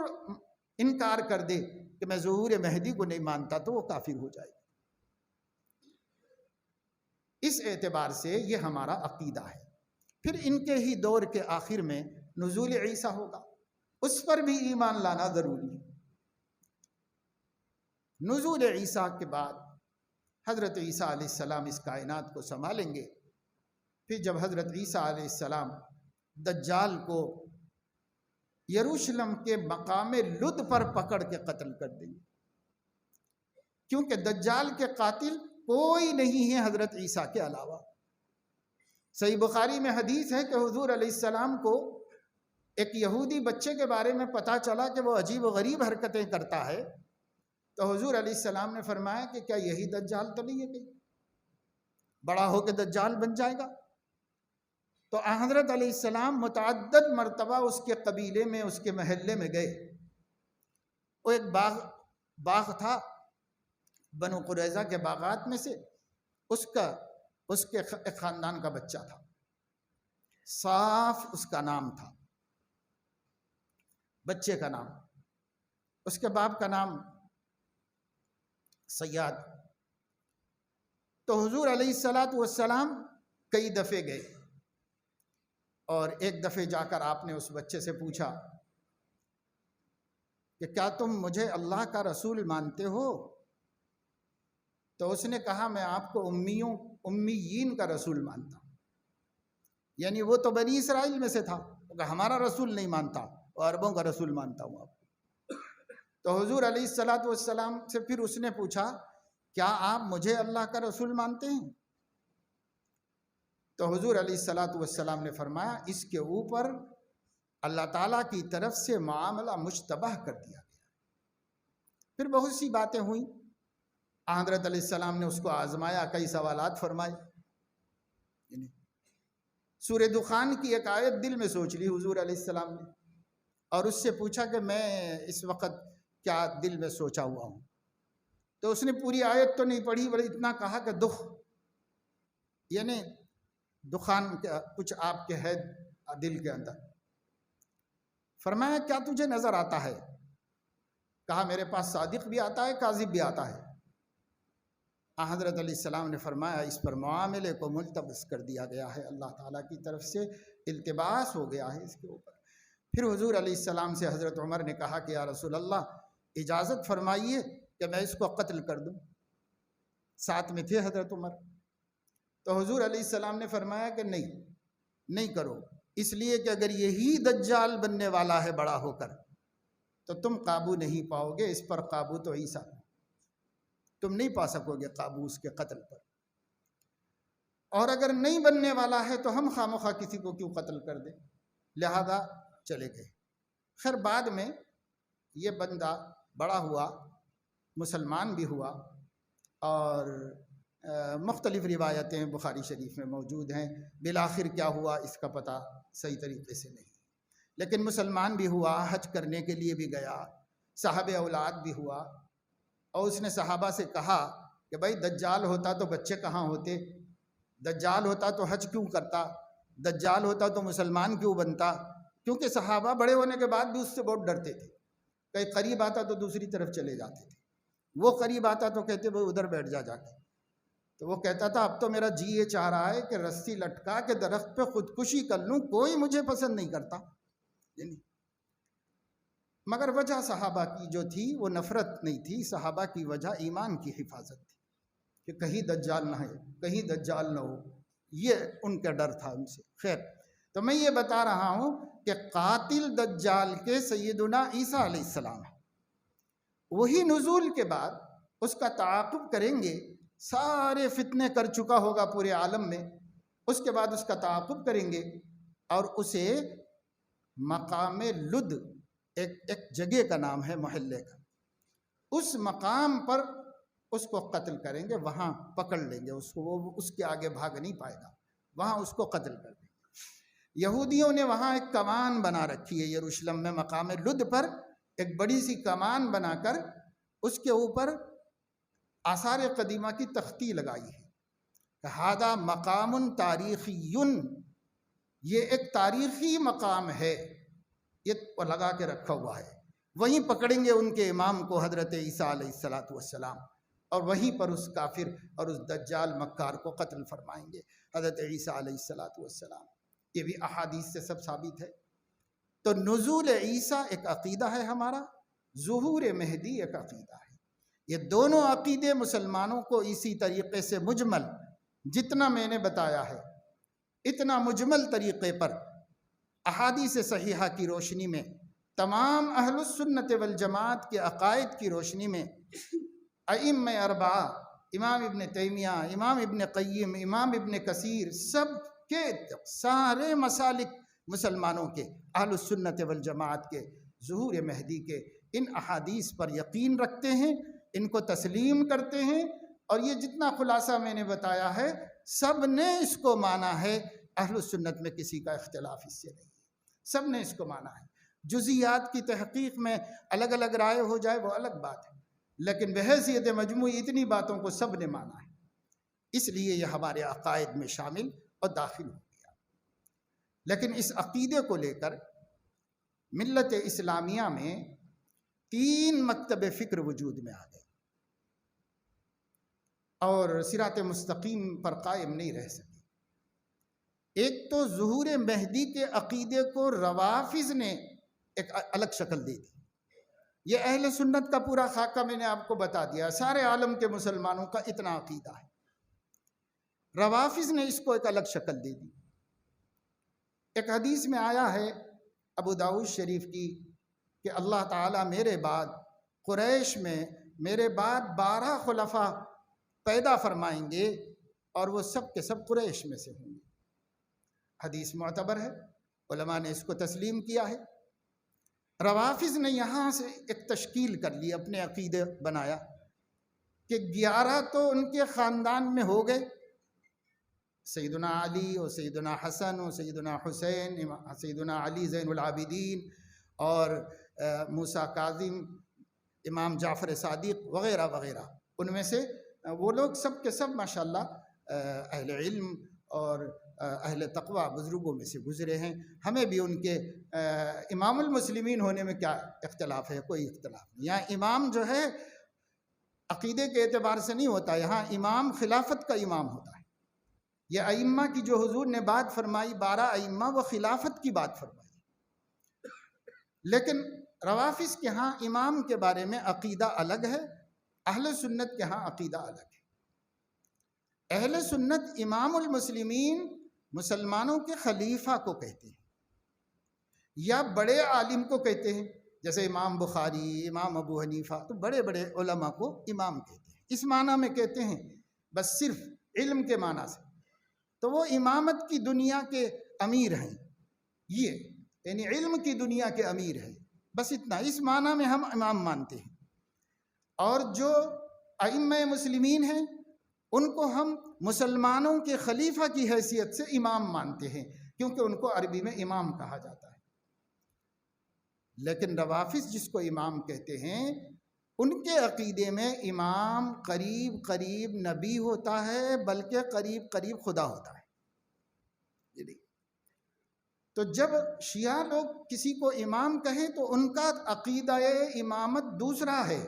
انکار کر دے کہ میں ظہور مہدی کو نہیں مانتا تو وہ کافر ہو جائے گا۔ اس اعتبار سے یہ ہمارا عقیدہ ہے۔ پھر ان کے ہی دور کے آخر میں نزول عیسیٰ ہوگا، اس پر بھی ایمان لانا ضروری ہے۔ نزول عیسیٰ کے بعد حضرت عیسیٰ علیہ السلام اس کائنات کو سنبھالیں گے۔ پھر جب حضرت عیسیٰ علیہ السلام دجال کو یروشلم کے مقام لد پر پکڑ کے قتل کر دیں گے، کیونکہ دجال کے قاتل کوئی نہیں ہے حضرت عیسیٰ کے علاوہ۔ صحیح بخاری میں حدیث ہے کہ حضور علیہ السلام کو ایک یہودی بچے کے بارے میں پتہ چلا کہ وہ عجیب و غریب حرکتیں کرتا ہے، تو حضور علیہ السلام نے فرمایا کہ کیا یہی دجال تو نہیں ہے، کہ بڑا ہو کے دجال بن جائے گا؟ تو حضرت علیہ السلام متعدد مرتبہ اس کے قبیلے میں، اس کے محلے میں گئے۔ وہ ایک باغ تھا بنو قریظہ کے باغات میں سے، اس کے ایک خاندان کا بچہ تھا، صاف اس کا نام تھا، بچے کا نام، اس کے باپ کا نام سیاد۔ تو حضور علیہ السلام کئی دفعے گئے، اور ایک دفعے جا کر آپ نے اس بچے سے پوچھا کہ کیا تم مجھے اللہ کا رسول مانتے ہو؟ تو اس نے کہا میں آپ کو امیین کا رسول مانتا ہوں، یعنی وہ تو بنی اسرائیل میں سے تھا، ہمارا رسول نہیں مانتا، اور عربوں کا رسول مانتا ہوں آپ کو۔ تو حضور علیہ السلام سے پھر اس نے پوچھا کیا آپ مجھے اللہ کا رسول مانتے ہیں؟ تو حضور علیہ السلام نے فرمایا اس کے اوپر اللہ تعالیٰ کی طرف سے معاملہ مشتبہ کر دیا گیا۔ پھر بہت سی باتیں ہوئیں، حضرت علیہ السلام نے اس کو آزمایا، کئی سوالات فرمائے۔ سورہ دخان کی ایک آیت دل میں سوچ لی حضور علیہ السلام نے، اور اس سے پوچھا کہ میں اس وقت کیا دل میں سوچا ہوا ہوں؟ تو اس نے پوری آیت تو نہیں پڑھی، بلکہ اتنا کہا کہ دخ، یعنی دخان کچھ آپ کے ہے دل کے اندر۔ فرمایا کیا تجھے نظر آتا ہے؟ کہا میرے پاس صادق بھی آتا ہے، کاذب بھی آتا ہے۔ حضرت علیہ السلام نے فرمایا اس پر معاملے کو ملتبس کر دیا گیا ہے، اللہ تعالیٰ کی طرف سے التباس ہو گیا ہے اس کے اوپر۔ پھر حضور علیہ السلام سے حضرت عمر نے کہا کہ یا رسول اللہ اجازت فرمائیے کہ میں اس کو قتل کر دوں، ساتھ میں تھے حضرت عمر۔ تو حضور علیہ السلام نے فرمایا کہ نہیں کرو، اس لیے کہ اگر یہی دجال بننے والا ہے بڑا ہو کر تو تم قابو نہیں پاؤ گے اس پر، قابو تو عیسیٰ، تم نہیں پا سکو گے قابو اس کے قتل پر، اور اگر نہیں بننے والا ہے تو ہم خامخواہ کسی کو کیوں قتل کر دیں، لہذا چلے گئے۔ خیر بعد میں یہ بندہ بڑا ہوا، مسلمان بھی ہوا، اور مختلف روایتیں بخاری شریف میں موجود ہیں، بالآخر کیا ہوا اس کا پتہ صحیح طریقے سے نہیں، لیکن مسلمان بھی ہوا، حج کرنے کے لیے بھی گیا، صاحب اولاد بھی ہوا، اور اس نے صحابہ سے کہا کہ بھائی دجال ہوتا تو بچے کہاں ہوتے، دجال ہوتا تو حج کیوں کرتا، دجال ہوتا تو مسلمان کیوں بنتا، کیونکہ صحابہ بڑے ہونے کے بعد بھی اس سے بہت ڈرتے تھے، کہیں قریب آتا تو دوسری طرف چلے جاتے تھے، وہ قریب آتا تو کہتے بھائی ادھر بیٹھ جا کے، تو وہ کہتا تھا اب تو میرا جی یہ چاہ رہا ہے کہ رسی لٹکا کے درخت پہ خودکشی کر لوں، کوئی مجھے پسند نہیں کرتا، مگر وجہ صحابہ کی جو تھی وہ نفرت نہیں تھی، صحابہ کی وجہ ایمان کی حفاظت تھی کہ کہیں دجال نہ ہے، کہیں دجال نہ ہو، یہ ان کا ڈر تھا ان سے۔ خیر، تو میں یہ بتا رہا ہوں کہ قاتل دجال کے سیدنا عیسیٰ علیہ السلام ہے، وہی نزول کے بعد اس کا تعاقب کریں گے، سارے فتنے کر چکا ہوگا پورے عالم میں، اس کے بعد اس کا تعاقب کریں گے اور اسے مقام لد، ایک جگہ کا نام ہے محلے کا، اس مقام پر اس کو قتل کریں گے، وہاں پکڑ لیں گے اس کو، وہ اس کے آگے بھاگ نہیں پائے گا، وہاں اس کو قتل کر دیں گے۔ یہودیوں نے وہاں ایک کمان بنا رکھی ہے یروشلم میں، مقام لد پر ایک بڑی سی کمان بنا کر اس کے اوپر آثار قدیمہ کی تختی لگائی ہے کہ ہذا مقام تاریخی، یہ ایک تاریخی مقام ہے، یہ لگا کے رکھا ہوا ہے۔ وہیں پکڑیں گے ان کے امام کو حضرت عیسیٰ علیہ السلام، اور وہیں پر اس کافر اور اس دجال مکار کو قتل فرمائیں گے حضرت عیسیٰ علیہ السلام۔ یہ بھی احادیث سے سب ثابت ہے۔ تو نزول عیسیٰ ایک عقیدہ ہے ہمارا، ظہور مہدی ایک عقیدہ ہے۔ یہ دونوں عقیدے مسلمانوں کو اسی طریقے سے مجمل، جتنا میں نے بتایا ہے اتنا مجمل طریقے پر احادیث صحیحہ کی روشنی میں، تمام اہل السنت والجماعت کے عقائد کی روشنی میں، ائمہ اربعہ امام ابن تیمیہ، امام ابن قیم، امام ابن کثیر، سب کے سارے مسالک مسلمانوں کے، اہل السنت والجماعت کے ظہور مہدی کے ان احادیث پر یقین رکھتے ہیں، ان کو تسلیم کرتے ہیں، اور یہ جتنا خلاصہ میں نے بتایا ہے سب نے اس کو مانا ہے۔ اہل السنت میں کسی کا اختلاف اس سے نہیں ہے، سب نے اس کو مانا ہے۔ جزیات کی تحقیق میں الگ الگ رائے ہو جائے وہ الگ بات ہے، لیکن بحیثیت مجموعی اتنی باتوں کو سب نے مانا ہے، اس لیے یہ ہمارے عقائد میں شامل اور داخل ہو گیا۔ لیکن اس عقیدے کو لے کر ملت اسلامیہ میں 3 مکتب فکر وجود میں آ گئے اور صراط مستقیم پر قائم نہیں رہ سکے۔ ایک تو ظہور مہدی کے عقیدے کو روافض نے ایک الگ شکل دے دی۔ یہ اہل سنت کا پورا خاکہ میں نے آپ کو بتا دیا، سارے عالم کے مسلمانوں کا اتنا عقیدہ ہے۔ روافض نے اس کو ایک الگ شکل دے دی۔ ایک حدیث میں آیا ہے ابو داؤد شریف کی کہ اللہ تعالیٰ میرے بعد قریش میں میرے بعد 12 خلفاء پیدا فرمائیں گے اور وہ سب کے سب قریش میں سے ہوں گے۔ حدیث معتبر ہے، علماء نے اس کو تسلیم کیا ہے۔ روافض نے یہاں سے ایک تشکیل کر لی، اپنے عقیدے بنایا کہ 11 تو ان کے خاندان میں ہو گئے، سیدنا علی اور سیدنا حسن اور سیدنا حسین، سیدنا علی زین العابدین اور موسیٰ کاظم، امام جعفر صادق وغیرہ وغیرہ، ان میں سے وہ لوگ سب کے سب ماشاءاللہ اہل علم اور اہل تقوی بزرگوں میں سے گزرے ہیں۔ ہمیں بھی ان کے امام المسلمین ہونے میں کیا اختلاف ہے؟ کوئی اختلاف نہیں۔ یہاں امام جو ہے عقیدے کے اعتبار سے نہیں ہوتا، یہاں امام خلافت کا امام ہوتا ہے۔ یہ ائمہ کی جو حضور نے بات فرمائی، 12 ائمہ، وہ خلافت کی بات فرمائی۔ لیکن روافض کے ہاں امام کے بارے میں عقیدہ الگ ہے، اہل سنت کے ہاں عقیدہ الگ ہے۔ اہل سنت امام المسلمین مسلمانوں کے خلیفہ کو کہتے ہیں یا بڑے عالم کو کہتے ہیں، جیسے امام بخاری، امام ابو حنیفہ، تو بڑے بڑے علماء کو امام کہتے ہیں۔ اس معنی میں کہتے ہیں، بس صرف علم کے معنی سے، تو وہ امامت کی دنیا کے امیر ہیں، یہ یعنی علم کی دنیا کے امیر ہیں، بس اتنا، اس معنی میں ہم امام مانتے ہیں۔ اور جو ائمہ مسلمین ہیں ان کو ہم مسلمانوں کے خلیفہ کی حیثیت سے امام مانتے ہیں، کیونکہ ان کو عربی میں امام کہا جاتا ہے۔ لیکن روافض جس کو امام کہتے ہیں، ان کے عقیدے میں امام قریب قریب نبی ہوتا ہے، بلکہ قریب قریب خدا ہوتا ہے۔ تو جب شیعہ لوگ کسی کو امام کہیں تو ان کا عقیدہ امامت دوسرا ہے،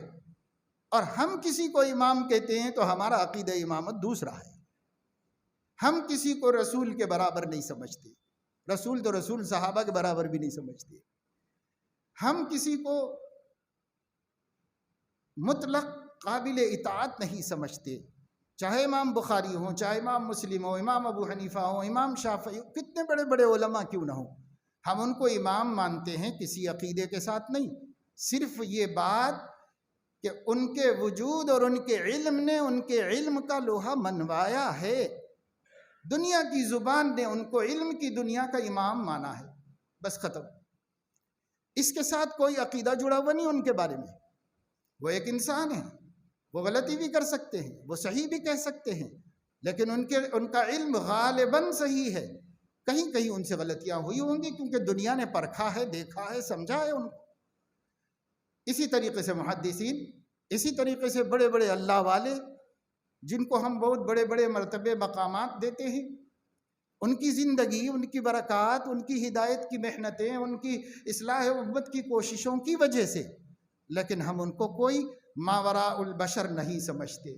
اور ہم کسی کو امام کہتے ہیں تو ہمارا عقیدہ امامت دوسرا ہے۔ ہم کسی کو رسول کے برابر نہیں سمجھتے، رسول تو رسول صحابہ کے برابر بھی نہیں سمجھتے۔ ہم کسی کو مطلق قابل اطاعت نہیں سمجھتے، چاہے امام بخاری ہوں، چاہے امام مسلم ہو، امام ابو حنیفہ ہوں، امام شافعی، کتنے بڑے بڑے علماء کیوں نہ ہوں، ہم ان کو امام مانتے ہیں، کسی عقیدے کے ساتھ نہیں۔ صرف یہ بات کہ ان کے وجود اور ان کے علم نے ان کے علم کا لوہا منوایا ہے، دنیا کی زبان نے ان کو علم کی دنیا کا امام مانا ہے، بس ختم۔ اس کے ساتھ کوئی عقیدہ جڑا ہوا نہیں ان کے بارے میں۔ وہ ایک انسان ہے، وہ غلطی بھی کر سکتے ہیں، وہ صحیح بھی کہہ سکتے ہیں، لیکن ان کا علم غالباً صحیح ہے، کہیں کہیں ان سے غلطیاں ہوئی ہوں گی، کیونکہ دنیا نے پرکھا ہے، دیکھا ہے، سمجھا ہے ان کو۔ اسی طریقے سے محدثین، اسی طریقے سے بڑے بڑے اللہ والے جن کو ہم بہت بڑے بڑے مرتبے مقامات دیتے ہیں، ان کی زندگی، ان کی برکات، ان کی ہدایت کی محنتیں، ان کی اصلاح امت کی کوششوں کی وجہ سے، لیکن ہم ان کو کوئی ماوراء البشر نہیں سمجھتے،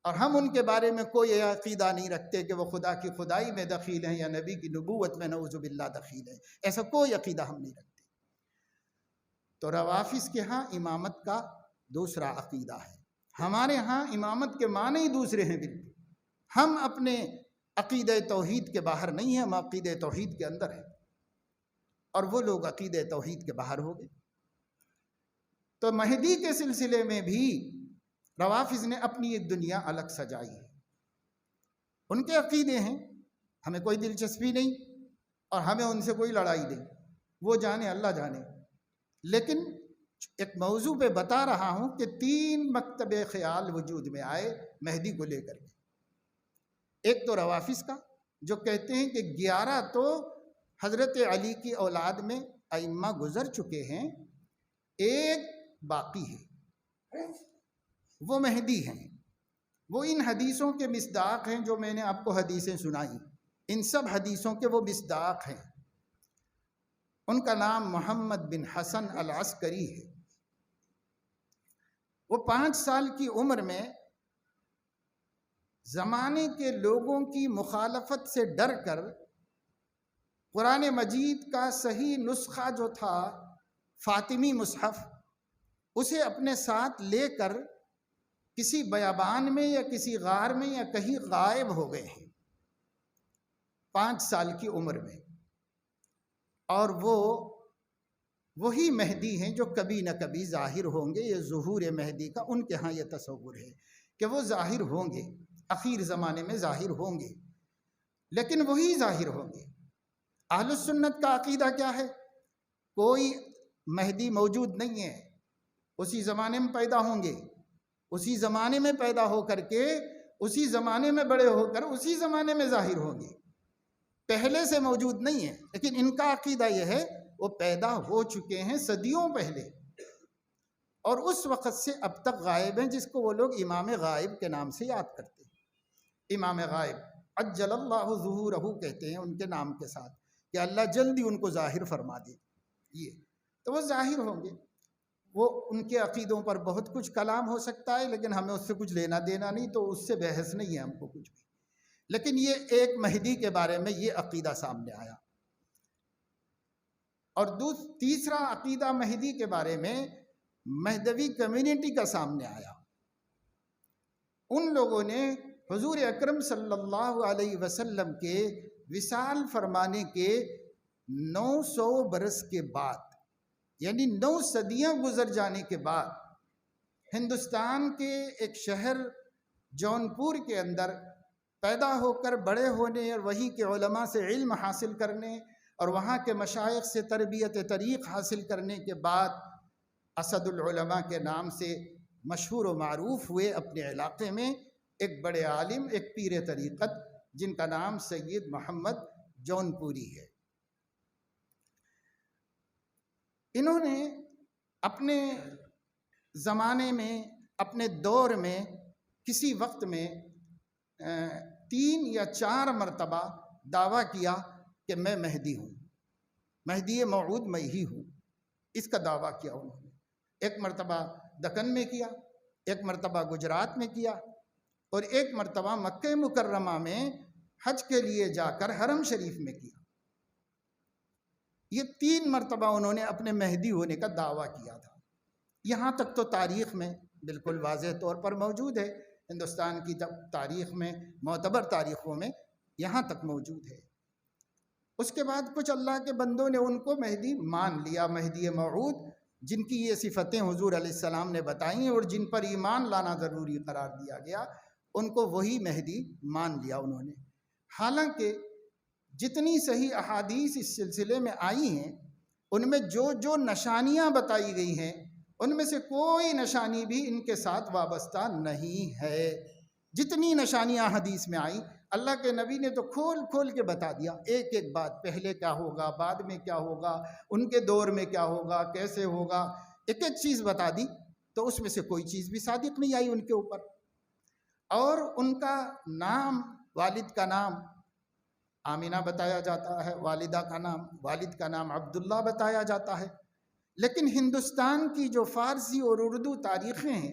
اور ہم ان کے بارے میں کوئی عقیدہ نہیں رکھتے کہ وہ خدا کی خدائی میں دخیل ہیں یا نبی کی نبوت میں نعوذ باللہ دخیل ہیں، ایسا کوئی عقیدہ ہم نہیں رکھتے۔ تو روافظ کے ہاں امامت کا دوسرا عقیدہ ہے، ہمارے ہاں امامت کے معنی ہی دوسرے ہیں بالکل۔ ہم اپنے عقیدہ توحید کے باہر نہیں ہیں، ہم عقیدہ توحید کے اندر ہیں، اور وہ لوگ عقیدہ توحید کے باہر ہو گئے۔ تو مہدی کے سلسلے میں بھی روافظ نے اپنی ایک دنیا الگ سجائی ہے، ان کے عقیدے ہیں، ہمیں کوئی دلچسپی نہیں اور ہمیں ان سے کوئی لڑائی نہیں، وہ جانے اللہ جانے۔ لیکن ایک موضوع پہ بتا رہا ہوں کہ 3 مکتب خیال وجود میں آئے مہدی کو لے کر کے۔ ایک تو روافظ کا، جو کہتے ہیں کہ 11 تو حضرت علی کی اولاد میں ائمہ گزر چکے ہیں، ایک باقی ہے، وہ مہدی ہیں۔ وہ ان حدیثوں کے مصداق ہیں جو میں نے آپ کو حدیثیں سنائی، ان سب حدیثوں کے وہ مصداق ہیں۔ ان کا نام محمد بن حسن العسکری ہے۔ وہ 5 سال کی عمر میں زمانے کے لوگوں کی مخالفت سے ڈر کر قرآن مجید کا صحیح نسخہ جو تھا فاطمی مصحف، اسے اپنے ساتھ لے کر کسی بیابان میں یا کسی غار میں یا کہیں غائب ہو گئے ہیں 5 سال کی عمر میں۔ اور وہ وہی مہدی ہیں جو کبھی نہ کبھی ظاہر ہوں گے۔ یہ ظہور مہدی کا ان کے ہاں یہ تصور ہے کہ وہ ظاہر ہوں گے، اخیر زمانے میں ظاہر ہوں گے، لیکن وہی ظاہر ہوں گے۔ اہل السنت کا عقیدہ کیا ہے؟ کوئی مہدی موجود نہیں ہے، اسی زمانے میں پیدا ہوں گے، اسی زمانے میں پیدا ہو کر کے، اسی زمانے میں بڑے ہو کر، اسی زمانے میں ظاہر ہوں گے، پہلے سے موجود نہیں ہے۔ لیکن ان کا عقیدہ یہ ہے وہ پیدا ہو چکے ہیں صدیوں پہلے، اور اس وقت سے اب تک غائب ہیں، جس کو وہ لوگ امام غائب کے نام سے یاد کرتے ہیں۔ امام غائب عجل اللہ ظہورہ کہتے ہیں ان کے نام کے ساتھ، کہ اللہ جلدی ان کو ظاہر فرما دے۔ یہ تو وہ ظاہر ہوں گے۔ وہ ان کے عقیدوں پر بہت کچھ کلام ہو سکتا ہے، لیکن ہمیں اس سے کچھ لینا دینا نہیں، تو اس سے بحث نہیں ہے ہم کو کچھ بھی۔ لیکن یہ ایک مہدی کے بارے میں یہ عقیدہ سامنے آیا۔ اور تیسرا عقیدہ مہدی کے بارے میں مہدوی کمیونٹی کا سامنے آیا۔ ان لوگوں نے حضور اکرم صلی اللہ علیہ وسلم کے وصال فرمانے کے 900 برس کے بعد، یعنی 9 صدیاں گزر جانے کے بعد، ہندوستان کے ایک شہر جونپور کے اندر پیدا ہو کر بڑے ہونے اور وہیں کے علماء سے علم حاصل کرنے اور وہاں کے مشائخ سے تربیت طریق حاصل کرنے کے بعد اسد العلماء کے نام سے مشہور و معروف ہوئے اپنے علاقے میں، ایک بڑے عالم، ایک پیر طریقت جن کا نام سید محمد جونپوری ہے۔ انہوں نے اپنے زمانے میں، اپنے دور میں، کسی وقت میں 3 یا 4 مرتبہ دعویٰ کیا کہ میں مہدی ہوں، مہدی موعود میں ہی ہوں، اس کا دعویٰ کیا انہوں نے۔ ایک مرتبہ دکن میں کیا، ایک مرتبہ گجرات میں کیا، اور ایک مرتبہ مکہ مکرمہ میں حج کے لیے جا کر حرم شریف میں کیا۔ یہ 3 مرتبہ انہوں نے اپنے مہدی ہونے کا دعویٰ کیا تھا۔ یہاں تک تو تاریخ میں بالکل واضح طور پر موجود ہے، ہندوستان کی تاریخ میں، معتبر تاریخوں میں یہاں تک موجود ہے۔ اس کے بعد کچھ اللہ کے بندوں نے ان کو مہدی مان لیا، مہدی موعود، جن کی یہ صفتیں حضور علیہ السلام نے بتائیں اور جن پر ایمان لانا ضروری قرار دیا گیا، ان کو وہی مہدی مان لیا انہوں نے۔ حالانکہ جتنی صحیح احادیث اس سلسلے میں آئی ہیں، ان میں جو جو نشانیاں بتائی گئی ہیں، ان میں سے کوئی نشانی بھی ان کے ساتھ وابستہ نہیں ہے۔ جتنی نشانیاں حدیث میں آئیں اللہ کے نبی نے تو کھول کھول کے بتا دیا، ایک ایک بات، پہلے کیا ہوگا، بعد میں کیا ہوگا، ان کے دور میں کیا ہوگا، کیسے ہوگا، ایک ایک چیز بتا دی۔ تو اس میں سے کوئی چیز بھی صادق نہیں آئی ان کے اوپر۔ اور ان کا نام، والد کا نام آمینہ بتایا جاتا ہے، والدہ کا نام، والد کا نام عبداللہ بتایا جاتا ہے، لیکن ہندوستان کی جو فارسی اور اردو تاریخیں ہیں،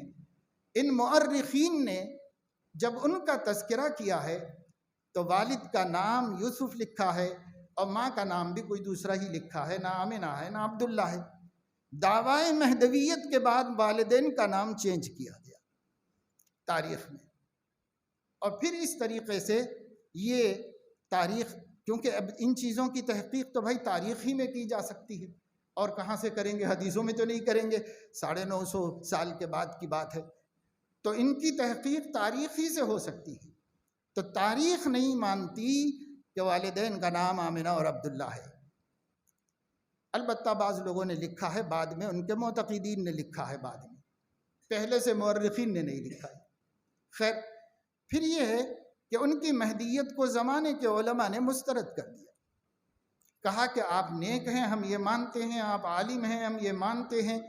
ان مؤرخین نے جب ان کا تذکرہ کیا ہے تو والد کا نام یوسف لکھا ہے اور ماں کا نام بھی کوئی دوسرا ہی لکھا ہے، نہ آمینہ ہے نہ عبداللہ ہے۔ دعوی مہدویت کے بعد والدین کا نام چینج کیا گیا تاریخ میں، اور پھر اس طریقے سے یہ تاریخ، کیونکہ اب ان چیزوں کی تحقیق تو بھائی تاریخ ہی میں کی جا سکتی ہے، اور کہاں سے کریں گے، حدیثوں میں تو نہیں کریں گے، 950 سال کے بعد کی بات ہے، تو ان کی تحقیق تاریخ ہی سے ہو سکتی ہے۔ تو تاریخ نہیں مانتی کہ والدین کا نام آمنہ اور عبداللہ ہے۔ البتہ بعض لوگوں نے لکھا ہے بعد میں، ان کے معتقدین نے لکھا ہے بعد میں، پہلے سے مورخین نے نہیں لکھا ہے۔ خیر، پھر یہ ہے کہ ان کی مہدیت کو زمانے کے علماء نے مسترد کر دیا، کہا کہ آپ نیک ہیں، ہم یہ مانتے ہیں، آپ عالم ہیں، ہم یہ مانتے ہیں،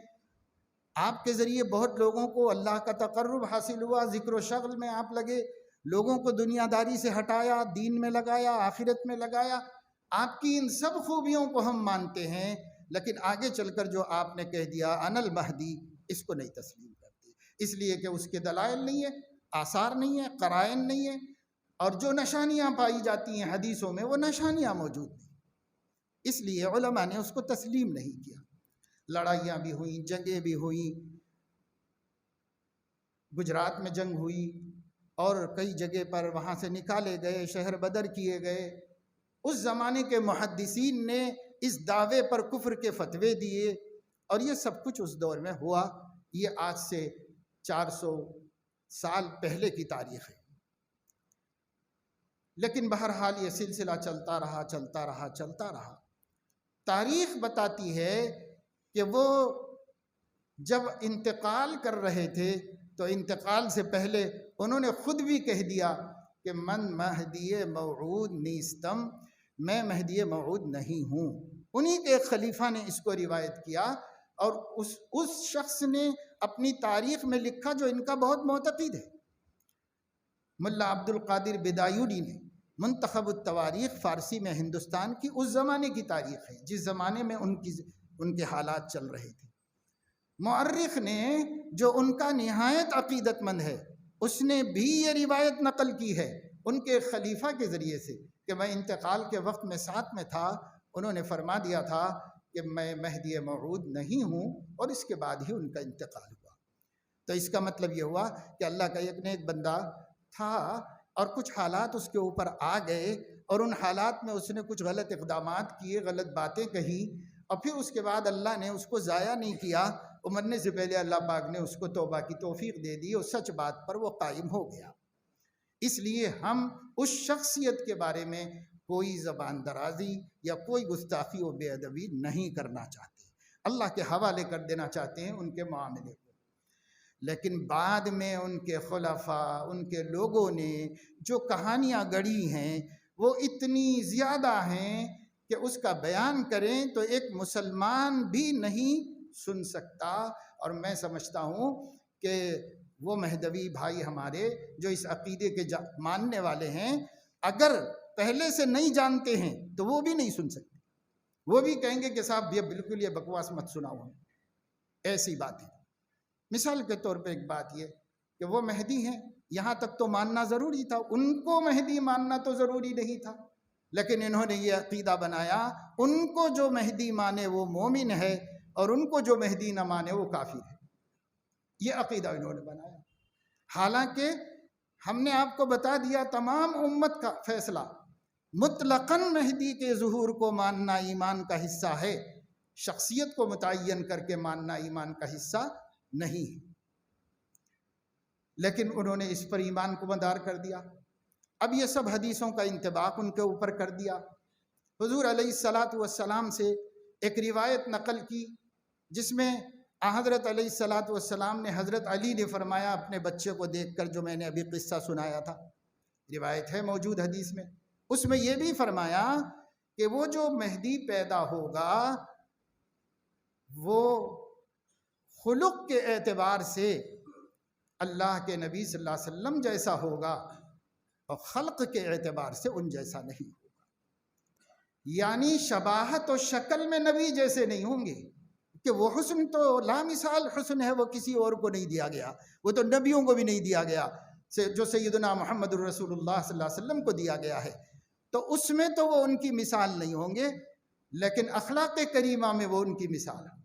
آپ کے ذریعے بہت لوگوں کو اللہ کا تقرب حاصل ہوا، ذکر و شغل میں آپ لگے، لوگوں کو دنیا داری سے ہٹایا، دین میں لگایا، آخرت میں لگایا، آپ کی ان سب خوبیوں کو ہم مانتے ہیں، لیکن آگے چل کر جو آپ نے کہہ دیا ان المہدی، اس کو نہیں تسلیم کرتے، اس لیے کہ اس کے دلائل نہیں ہے، آثار نہیں ہے، قرائن نہیں ہے، اور جو نشانیاں پائی جاتی ہیں حدیثوں میں وہ نشانیاں موجود نہیں، اس لیے علماء نے اس کو تسلیم نہیں کیا۔ لڑائیاں بھی ہوئیں، جنگیں بھی ہوئیں، گجرات میں جنگ ہوئی اور کئی جگہ پر وہاں سے نکالے گئے، شہر بدر کیے گئے۔ اس زمانے کے محدثین نے اس دعوے پر کفر کے فتوے دیے، اور یہ سب کچھ اس دور میں ہوا۔ یہ آج سے 400 سال پہلے کی تاریخ ہے، لیکن بہرحال یہ سلسلہ چلتا رہا چلتا رہا چلتا رہا۔ تاریخ بتاتی ہے کہ وہ جب انتقال کر رہے تھے تو انتقال سے پہلے انہوں نے خود بھی کہہ دیا کہ من مہدی موعود نیستم، میں مہدی موعود نہیں ہوں۔ انہی کے ایک خلیفہ نے اس کو روایت کیا، اور اس شخص نے اپنی تاریخ میں لکھا جو ان کا بہت معتقد ہے۔ ملا عبد القادر بدایونی نے منتخب التواریخ فارسی میں ہندوستان کی اس زمانے کی تاریخ ہے جس زمانے میں ان کے حالات چل رہے تھے۔ مؤرخ نے جو ان کا نہایت عقیدت مند ہے، اس نے بھی یہ روایت نقل کی ہے ان کے خلیفہ کے ذریعے سے کہ میں انتقال کے وقت میں ساتھ میں تھا، انہوں نے فرما دیا تھا کہ میں مہدی موعود نہیں ہوں، اور اس کے بعد ہی ان کا انتقال ہوا۔ تو اس کا مطلب یہ ہوا کہ اللہ کا ایک نیک بندہ تھا، اور کچھ حالات اس کے اوپر آ گئے، اور ان حالات میں اس نے کچھ غلط اقدامات کیے، غلط باتیں کہی، اور پھر اس کے بعد اللہ نے اس کو ضائع نہیں کیا، مرنے سے پہلے اللہ پاک نے اس کو توبہ کی توفیق دے دی، اور سچ بات پر وہ قائم ہو گیا۔ اس لیے ہم اس شخصیت کے بارے میں کوئی زبان درازی یا کوئی گستاخی و بے ادبی نہیں کرنا چاہتے، اللہ کے حوالے کر دینا چاہتے ہیں ان کے معاملے کو۔ لیکن بعد میں ان کے خلفاء، ان کے لوگوں نے جو کہانیاں گڑھی ہیں وہ اتنی زیادہ ہیں کہ اس کا بیان کریں تو ایک مسلمان بھی نہیں سن سکتا۔ اور میں سمجھتا ہوں کہ وہ مہدوی بھائی ہمارے جو اس عقیدے کے ماننے والے ہیں، اگر پہلے سے نہیں جانتے ہیں تو وہ بھی نہیں سن سکتے، وہ بھی کہیں گے کہ صاحب یہ بالکل یہ بکواس مت سناؤ، ایسی بات ہے۔ مثال کے طور پہ ایک بات یہ کہ وہ مہدی ہیں، یہاں تک تو ماننا ضروری تھا، ان کو مہدی ماننا تو ضروری نہیں تھا، لیکن انہوں نے یہ عقیدہ بنایا ان کو جو مہدی مانے وہ مومن ہے، اور ان کو جو مہدی نہ مانے وہ کافر ہے، یہ عقیدہ انہوں نے بنایا۔ حالانکہ ہم نے آپ کو بتا دیا تمام امت کا فیصلہ مطلقاً مہدی کے ظہور کو ماننا ایمان کا حصہ ہے، شخصیت کو متعین کر کے ماننا ایمان کا حصہ نہیں ہے، لیکن انہوں نے اس پر ایمان کو مدار کر دیا۔ اب یہ سب حدیثوں کا انطباق ان کے اوپر کر دیا۔ حضور علیہ الصلاۃ والسلام سے ایک روایت نقل کی جس میں حضرت علیہ السلام نے حضرت علی نے فرمایا اپنے بچے کو دیکھ کر، جو میں نے ابھی قصہ سنایا تھا، روایت ہے موجود حدیث میں، اس میں یہ بھی فرمایا کہ وہ جو مہدی پیدا ہوگا وہ خلق کے اعتبار سے اللہ کے نبی صلی اللہ علیہ وسلم جیسا ہوگا، اور خلق کے اعتبار سے ان جیسا نہیں ہوگا، یعنی شباہت و شکل میں نبی جیسے نہیں ہوں گے، کہ وہ حسن تو لامثال حسن ہے، وہ کسی اور کو نہیں دیا گیا، وہ تو نبیوں کو بھی نہیں دیا گیا، جو سیدنا محمد الرسول اللہ صلی اللہ علیہ وسلم کو دیا گیا ہے، تو اس میں تو وہ ان کی مثال نہیں ہوں گے، لیکن اخلاق کریمہ میں وہ ان کی مثال ہے،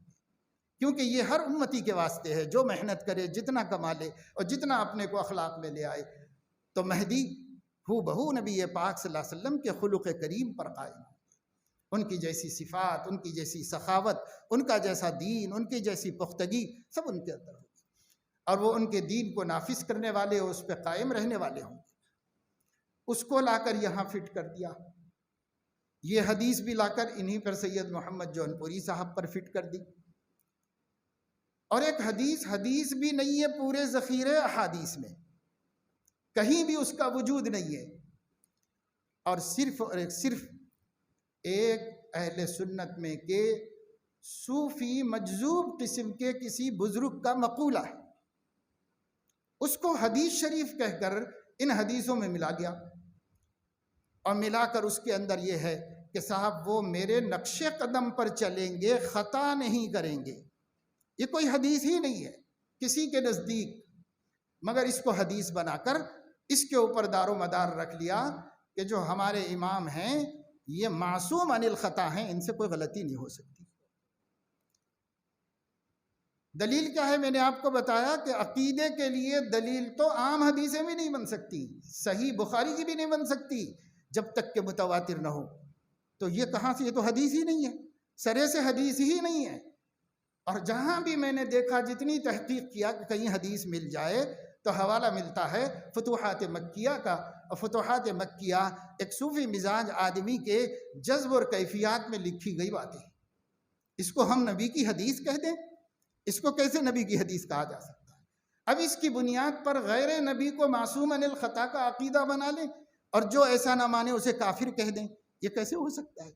کیونکہ یہ ہر امتی کے واسطے ہے، جو محنت کرے، جتنا کما لے اور جتنا اپنے کو اخلاق میں لے آئے، تو مہدی ہو بہو نبی پاک صلی اللہ علیہ وسلم کے خلق کریم پر قائم، ان کی جیسی صفات، ان کی جیسی سخاوت، ان کا جیسا دین، ان کی جیسی پختگی سب ان کے اندر ہوگی، اور وہ ان کے دین کو نافذ کرنے والے اور اس پہ قائم رہنے والے ہوں گے۔ اس کو لا کر یہاں فٹ کر دیا، یہ حدیث بھی لا کر انہی پر سید محمد جونپوری صاحب پر فٹ کر دی، اور ایک حدیث بھی نہیں ہے پورے ذخیرے احادیث میں، کہیں بھی اس کا وجود نہیں ہے، اور صرف ایک اہل سنت میں کہ صوفی مجذوب قسم کے کسی بزرگ کا مقولہ ہے، اس کو حدیث شریف کہہ کر ان حدیثوں میں ملا دیا، اور ملا کر اس کے اندر یہ ہے کہ صاحب وہ میرے نقش قدم پر چلیں گے، خطا نہیں کریں گے، یہ کوئی حدیث ہی نہیں ہے کسی کے نزدیک، مگر اس کو حدیث بنا کر اس کے اوپر دار و مدار رکھ لیا کہ جو ہمارے امام ہیں یہ معصوم عن الخطا ہیں، ان سے کوئی غلطی نہیں ہو سکتی۔ دلیل کیا ہے؟ میں نے آپ کو بتایا کہ عقیدے کے لیے دلیل تو عام حدیثیں بھی نہیں بن سکتی، صحیح بخاری کی بھی نہیں بن سکتی جب تک کہ متواتر نہ ہو، تو یہ کہاں سے؟ یہ تو حدیث ہی نہیں ہے، سرے سے حدیث ہی نہیں ہے۔ اور جہاں بھی میں نے دیکھا، جتنی تحقیق کیا کہ کہیں حدیث مل جائے، تو حوالہ ملتا ہے فتوحات مکیہ کا، اور فتوحات مکیہ ایک صوفی مزاج آدمی کے جذب اور کیفیات میں لکھی گئی باتیں، اس کو ہم نبی کی حدیث کہہ دیں؟ اس کو کیسے نبی کی حدیث کہا جا سکتا ہے؟ اب اس کی بنیاد پر غیر نبی کو معصوم عن الخطا کا عقیدہ بنا لیں، اور جو ایسا نہ مانے اسے کافر کہہ دیں، یہ کیسے ہو سکتا ہے؟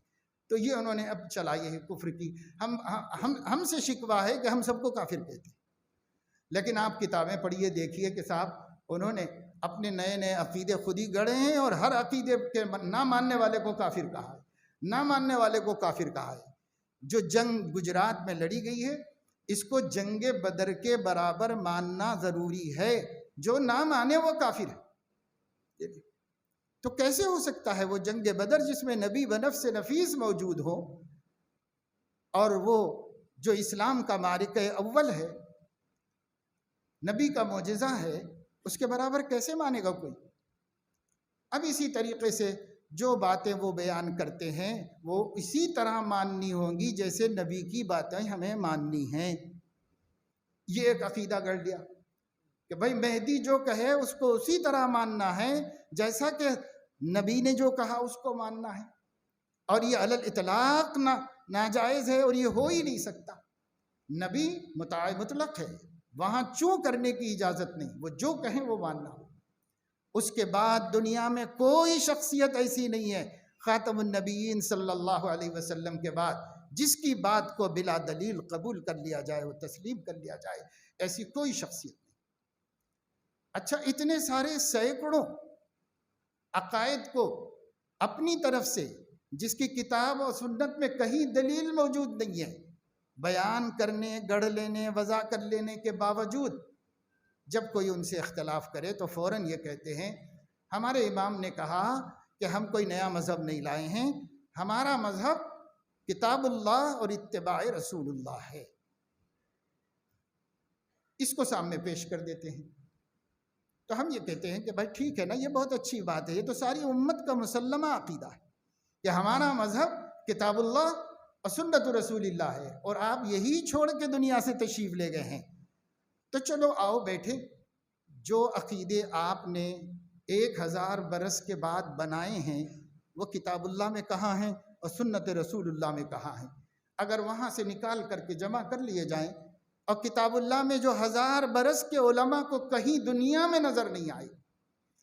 تو یہ انہوں نے اب چلائی ہے کفر کی۔ ہم سے شکوہ ہے کہ ہم سب کو کافر کہتے ہیں، لیکن آپ کتابیں پڑھیے، دیکھیے کہ صاحب انہوں نے اپنے نئے نئے عقیدے خود ہی گڑھے ہیں، اور ہر عقیدے کے نہ ماننے والے کو کافر کہا ہے، نہ ماننے والے کو کافر کہا ہے۔ جو جنگ گجرات میں لڑی گئی ہے، اس کو جنگ بدر کے برابر ماننا ضروری ہے، جو نہ مانے وہ کافر ہے۔ تو کیسے ہو سکتا ہے وہ جنگ بدر جس میں نبی بنفس نفیس موجود ہو، اور وہ جو اسلام کا معرکہ اول ہے، نبی کا معجزہ ہے، اس کے برابر کیسے مانے گا کوئی؟ اب اسی طریقے سے جو باتیں وہ بیان کرتے ہیں وہ اسی طرح ماننی ہوں گی جیسے نبی کی باتیں ہمیں ماننی ہیں۔ یہ ایک عقیدہ گڑھ لیا کہ بھائی مہدی جو کہے اس کو اسی طرح ماننا ہے جیسا کہ نبی نے جو کہا اس کو ماننا ہے، اور یہ علی الاطلاق ناجائز ہے، اور یہ ہو ہی نہیں سکتا۔ نبی مطلق ہے، وہاں چوں کرنے کی اجازت نہیں، وہ جو کہیں وہ ماننا ہو۔ اس کے بعد دنیا میں کوئی شخصیت ایسی نہیں ہے خاتم النبیین صلی اللہ علیہ وسلم کے بعد جس کی بات کو بلا دلیل قبول کر لیا جائے، وہ تسلیم کر لیا جائے، ایسی کوئی شخصیت نہیں۔ اچھا، اتنے سارے سینکڑوں عقائد کو اپنی طرف سے، جس کی کتاب اور سنت میں کہیں دلیل موجود نہیں ہے، بیان کرنے، گڑھ لینے، وضع کر لینے کے باوجود جب کوئی ان سے اختلاف کرے تو فوراً یہ کہتے ہیں ہمارے امام نے کہا کہ ہم کوئی نیا مذہب نہیں لائے ہیں، ہمارا مذہب کتاب اللہ اور اتباع رسول اللہ ہے۔ اس کو سامنے پیش کر دیتے ہیں، تو ہم یہ کہتے ہیں کہ بھائی ٹھیک ہے نا، یہ بہت اچھی بات ہے، یہ تو ساری امت کا مسلمہ عقیدہ ہے کہ ہمارا مذہب کتاب اللہ اور سنت رسول اللہ ہے، اور آپ یہی چھوڑ کے دنیا سے تشریف لے گئے ہیں، تو چلو آؤ بیٹھے، جو عقیدے آپ نے 1000 برس کے بعد بنائے ہیں وہ کتاب اللہ میں کہاں ہیں اور سنت رسول اللہ میں کہاں ہیں؟ اگر وہاں سے نکال کر کے جمع کر لیے جائیں اور کتاب اللہ میں جو 1000 برس کے علماء کو کہیں دنیا میں نظر نہیں آئے،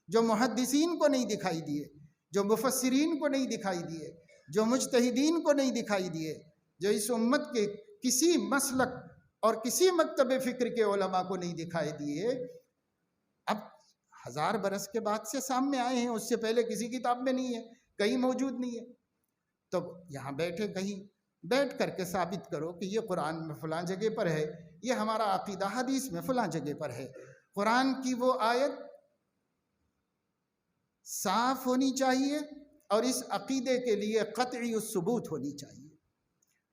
جو محدثین کو نہیں دکھائی دیے، جو مفسرین کو نہیں دکھائی دیے، جو مجتہدین کو نہیں دکھائی دیے، جو اس امت کے کسی مسلک اور کسی مکتب فکر کے علماء کو نہیں دکھائی دیے، اب 1000 برس کے بعد سے سامنے آئے ہیں، اس سے پہلے کسی کتاب میں نہیں ہے، کہیں موجود نہیں ہے۔ تو یہاں بیٹھے کہیں بیٹھ کر کے ثابت کرو کہ یہ قرآن میں فلاں جگہ پر ہے، یہ ہمارا عقیدہ حدیث میں فلاں جگہ پر ہے۔ قرآن کی وہ آیت صاف ہونی چاہیے اور اس عقیدے کے لیے قطعی الثبوت ہونی چاہیے،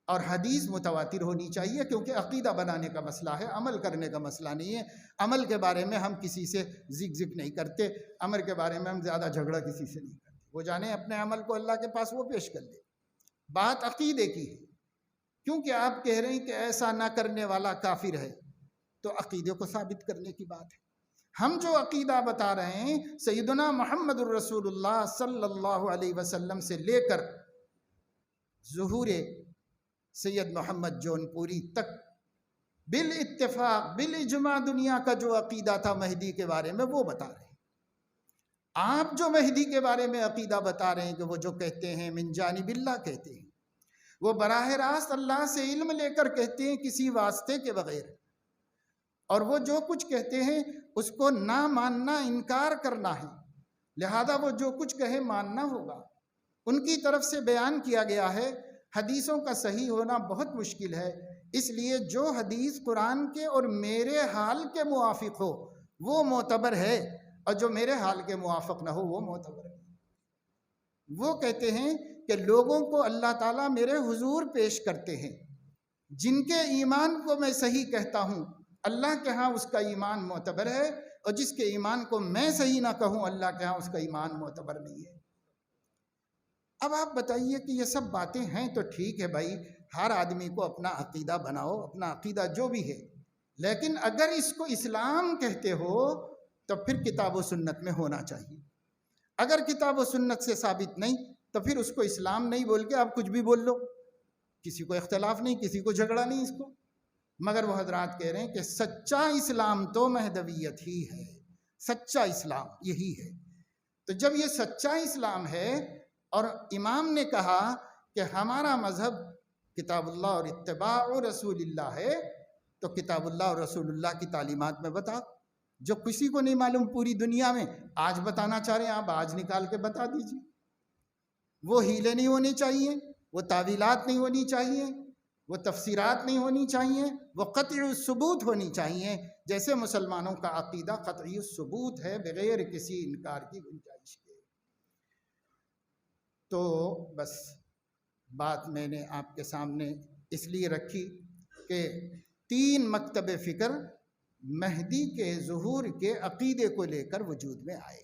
اور حدیث متواتر ہونی چاہیے، کیونکہ عقیدہ بنانے کا مسئلہ ہے، عمل کرنے کا مسئلہ نہیں ہے۔ عمل کے بارے میں ہم کسی سے ذکر نہیں کرتے، عمل کے بارے میں ہم زیادہ جھگڑا کسی سے نہیں کرتے، وہ جانے اپنے عمل کو اللہ کے پاس وہ پیش کر لے۔ بات عقیدے کی ہے، کیونکہ آپ کہہ رہے ہیں کہ ایسا نہ کرنے والا کافر ہے، تو عقیدے کو ثابت کرنے کی بات ہے۔ ہم جو عقیدہ بتا رہے ہیں سیدنا محمد الرسول اللہ صلی اللہ علیہ وسلم سے لے کر ظہور سید محمد جون پوری تک بالاتفاق بالاجماع دنیا کا جو عقیدہ تھا مہدی کے بارے میں وہ بتا رہے ہیں۔ آپ جو مہدی کے بارے میں عقیدہ بتا رہے ہیں کہ وہ جو کہتے ہیں من جانب اللہ کہتے ہیں، وہ براہ راست اللہ سے علم لے کر کہتے ہیں کسی واسطے کے بغیر، اور وہ جو کچھ کہتے ہیں اس کو نہ ماننا انکار کرنا ہے، لہذا وہ جو کچھ کہے ماننا ہوگا۔ ان کی طرف سے بیان کیا گیا ہے حدیثوں کا صحیح ہونا بہت مشکل ہے، اس لیے جو حدیث قرآن کے اور میرے حال کے موافق ہو وہ معتبر ہے، اور جو میرے حال کے موافق نہ ہو وہ معتبر ہے۔ وہ کہتے ہیں کہ لوگوں کو اللہ تعالیٰ میرے حضور پیش کرتے ہیں، جن کے ایمان کو میں صحیح کہتا ہوں اللہ کے ہاں اس کا ایمان معتبر ہے، اور جس کے ایمان کو میں صحیح نہ کہوں اللہ کے ہاں اس کا ایمان معتبر نہیں ہے۔ اب آپ بتائیے کہ یہ سب باتیں ہیں تو ٹھیک ہے بھائی، ہر آدمی کو اپنا عقیدہ بناؤ، اپنا عقیدہ جو بھی ہے، لیکن اگر اس کو اسلام کہتے ہو تو پھر کتاب و سنت میں ہونا چاہیے۔ اگر کتاب و سنت سے ثابت نہیں تو پھر اس کو اسلام نہیں بول کے آپ کچھ بھی بول لو، کسی کو اختلاف نہیں، کسی کو جھگڑا نہیں اس کو۔ مگر وہ حضرات کہہ رہے ہیں کہ سچا اسلام تو مہدویت ہی ہے، سچا اسلام یہی ہے۔ تو جب یہ سچا اسلام ہے اور امام نے کہا کہ ہمارا مذہب کتاب اللہ اور اتباع رسول اللہ ہے، تو کتاب اللہ اور رسول اللہ کی تعلیمات میں بتا، جو کسی کو نہیں معلوم پوری دنیا میں، آج بتانا چاہ رہے ہیں آپ آج نکال کے بتا دیجیے۔ وہ ہیلے نہیں ہونے چاہیے، وہ تعویلات نہیں ہونی چاہیے، وہ تفسیرات نہیں ہونی چاہیے، وہ قطعی الثبوت ہونی چاہیے، جیسے مسلمانوں کا عقیدہ قطعی الثبوت ہے بغیر کسی انکار کی گنجائش کے۔ تو بس بات میں نے آپ کے سامنے اس لیے رکھی کہ 3 مکتب فکر مہدی کے ظہور کے عقیدے کو لے کر وجود میں آئے۔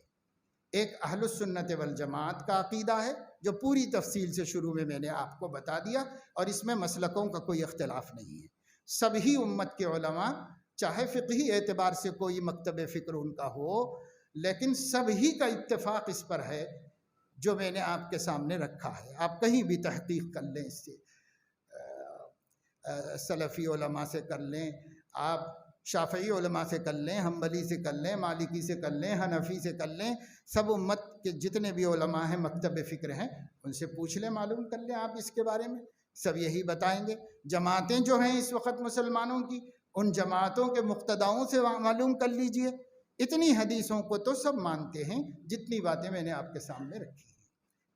ایک اہل السنت والجماعت کا عقیدہ ہے جو پوری تفصیل سے شروع میں نے آپ کو بتا دیا، اور اس میں مسلکوں کا کوئی اختلاف نہیں ہے۔ سبھی امت کے علماء چاہے فقہی اعتبار سے کوئی مکتب فکر ان کا ہو، لیکن سبھی کا اتفاق اس پر ہے جو میں نے آپ کے سامنے رکھا ہے۔ آپ کہیں بھی تحقیق کر لیں، اس سے سلفی علماء سے کر لیں، آپ شافعی علماء سے کر لیں، حنبلی سے کر لیں، مالکی سے کر لیں، حنفی سے کر لیں، سب امت کے جتنے بھی علماء ہیں مکتب فکر ہیں ان سے پوچھ لیں، معلوم کر لیں آپ اس کے بارے میں، سب یہی بتائیں گے۔ جماعتیں جو ہیں اس وقت مسلمانوں کی، ان جماعتوں کے مقتداؤں سے معلوم کر لیجئے۔ اتنی حدیثوں کو تو سب مانتے ہیں جتنی باتیں میں نے آپ کے سامنے رکھی ہیں۔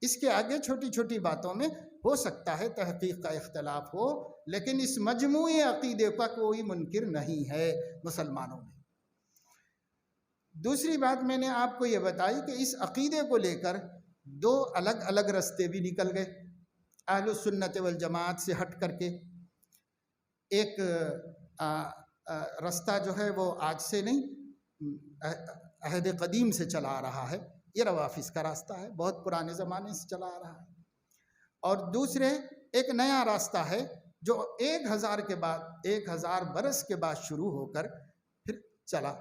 اس کے آگے چھوٹی چھوٹی باتوں میں ہو سکتا ہے تحقیق کا اختلاف ہو، لیکن اس مجموعی عقیدے کا کوئی منکر نہیں ہے مسلمانوں میں۔ دوسری بات میں نے آپ کو یہ بتائی کہ اس عقیدے کو لے کر 2 الگ الگ رستے بھی نکل گئے اہل السنت والجماعت سے ہٹ کر کے۔ ایک رستہ جو ہے وہ آج سے نہیں، عہد قدیم سے چلا آ رہا ہے، یہ روافظ کا راستہ ہے، بہت پرانے زمانے سے چلا آ رہا ہے۔ اور دوسرے ایک نیا راستہ ہے جو 1000 برس کے بعد شروع ہو کر پھر چلا،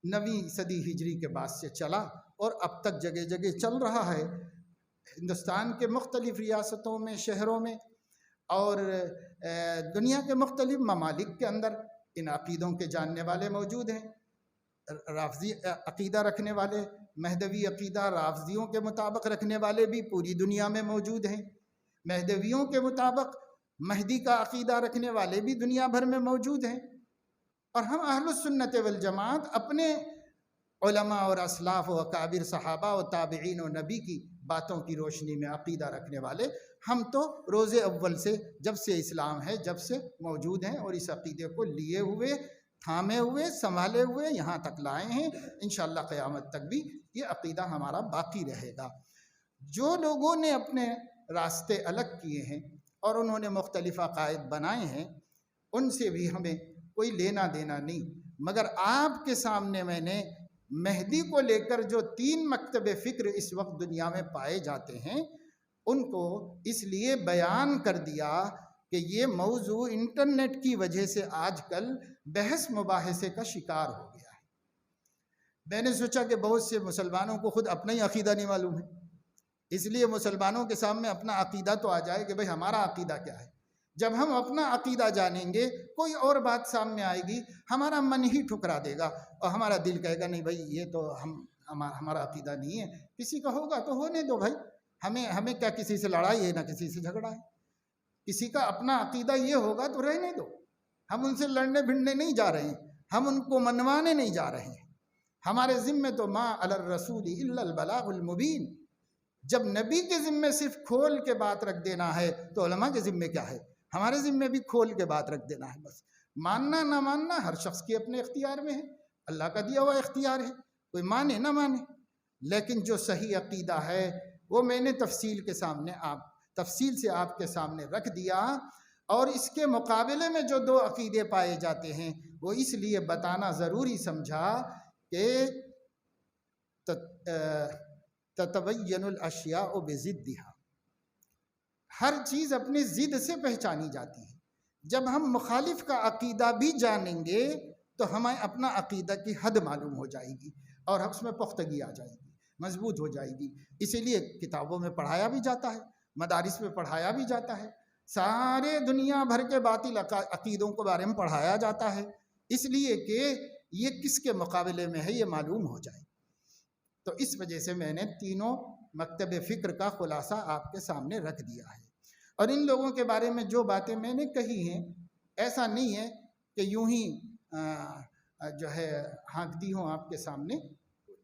9ویں صدی ہجری کے بعد سے چلا، اور اب تک جگہ جگہ چل رہا ہے ہندوستان کے مختلف ریاستوں میں، شہروں میں، اور دنیا کے مختلف ممالک کے اندر ان عقیدوں کے جاننے والے موجود ہیں۔ رافضی عقیدہ رکھنے والے، مہدوی عقیدہ رافضیوں کے مطابق رکھنے والے بھی پوری دنیا میں موجود ہیں۔ مہدویوں کے مطابق مہدی کا عقیدہ رکھنے والے بھی دنیا بھر میں موجود ہیں۔ اور ہم اہل السنت والجماعت اپنے علماء اور اسلاف و اکابر صحابہ و تابعین و نبی کی باتوں کی روشنی میں عقیدہ رکھنے والے، ہم تو روز اول سے، جب سے اسلام ہے جب سے موجود ہیں، اور اس عقیدے کو لیے ہوئے، تھامے ہوئے، سنبھالے ہوئے یہاں تک لائے ہیں۔ انشاءاللہ قیامت تک بھی یہ عقیدہ ہمارا باقی رہے گا۔ جو لوگوں نے اپنے راستے الگ کیے ہیں اور انہوں نے مختلف عقائد بنائے ہیں، ان سے بھی ہمیں کوئی لینا دینا نہیں، مگر آپ کے سامنے میں نے مہدی کو لے کر جو 3 مکتب فکر اس وقت دنیا میں پائے جاتے ہیں، ان کو اس لیے بیان کر دیا کہ یہ موضوع انٹرنیٹ کی وجہ سے آج کل بحث مباحثے کا شکار ہو گیا ہے۔ میں نے سوچا کہ بہت سے مسلمانوں کو خود اپنا ہی عقیدہ نہیں معلوم ہے، اس لیے مسلمانوں کے سامنے اپنا عقیدہ تو آ جائے کہ بھئی ہمارا عقیدہ کیا ہے۔ جب ہم اپنا عقیدہ جانیں گے، کوئی اور بات سامنے آئے گی، ہمارا من ہی ٹھکرا دے گا اور ہمارا دل کہے گا نہیں بھائی یہ تو ہمارا عقیدہ نہیں ہے۔ کسی کا ہوگا تو ہونے دو بھائی، ہمیں کیا کسی سے لڑائی ہے، نہ کسی سے جھگڑا ہے۔ کسی کا اپنا عقیدہ یہ ہوگا تو رہنے دو، ہم ان سے لڑنے بھڑنے نہیں جا رہے ہیں، ہم ان کو منوانے نہیں جا رہے ہیں۔ ہمارے ذمے تو ما علی الرسول الا البلاغ المبین۔ جب نبی کے ذمے صرف کھول کے بات رکھ دینا ہے تو علماء کے ذمے کیا ہے؟ ہمارے ذمے بھی کھول کے بات رکھ دینا ہے۔ بس ماننا نہ ماننا ہر شخص کے اپنے اختیار میں ہے، اللہ کا دیا ہوا اختیار ہے، کوئی مانے نہ مانے۔ لیکن جو صحیح عقیدہ ہے وہ میں نے تفصیل سے آپ کے سامنے رکھ دیا، اور اس کے مقابلے میں جو 2 عقیدے پائے جاتے ہیں وہ اس لیے بتانا ضروری سمجھا کہ تتبین الاشیاء بضدھا، ہر چیز اپنی ضد سے پہچانی جاتی ہے۔ جب ہم مخالف کا عقیدہ بھی جانیں گے تو ہمیں اپنا عقیدہ کی حد معلوم ہو جائے گی اور اس میں پختگی آ جائے گی، مضبوط ہو جائے گی۔ اسی لیے کتابوں میں پڑھایا بھی جاتا ہے، مدارس میں پڑھایا بھی جاتا ہے، سارے دنیا بھر کے باطل عقیدوں کے بارے میں پڑھایا جاتا ہے، اس لیے کہ یہ کس کے مقابلے میں ہے یہ معلوم ہو جائے۔ تو اس وجہ سے میں نے تینوں مکتب فکر کا خلاصہ آپ کے سامنے رکھ دیا ہے۔ اور ان لوگوں کے بارے میں جو باتیں میں نے کہی ہیں، ایسا نہیں ہے کہ یوں ہی جو ہے ہانکتی ہوں آپ کے سامنے۔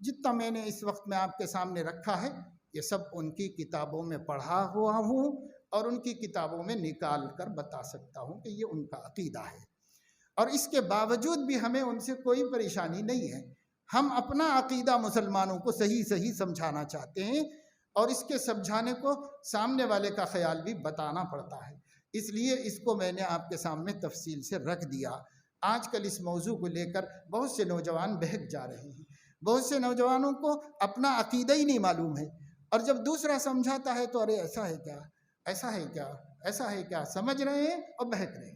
جتنا میں نے اس وقت میں آپ کے سامنے رکھا ہے یہ سب ان کی کتابوں میں پڑھا ہوا ہوں اور ان کی کتابوں میں نکال کر بتا سکتا ہوں کہ یہ ان کا عقیدہ ہے۔ اور اس کے باوجود بھی ہمیں ان سے کوئی پریشانی نہیں ہے۔ ہم اپنا عقیدہ مسلمانوں کو صحیح سمجھانا چاہتے ہیں، اور اس کے سمجھانے کو سامنے والے کا خیال بھی بتانا پڑتا ہے، اس لیے اس کو میں نے آپ کے سامنے تفصیل سے رکھ دیا۔ آج کل اس موضوع کو لے کر بہت سے نوجوان بہک جا رہے ہیں، بہت سے نوجوانوں کو اپنا عقیدہ ہی نہیں معلوم ہے، اور جب دوسرا سمجھاتا ہے تو ارے ایسا ہے کیا، ایسا ہے کیا، ایسا ہے کیا، سمجھ رہے ہیں اور بہک رہے ہیں۔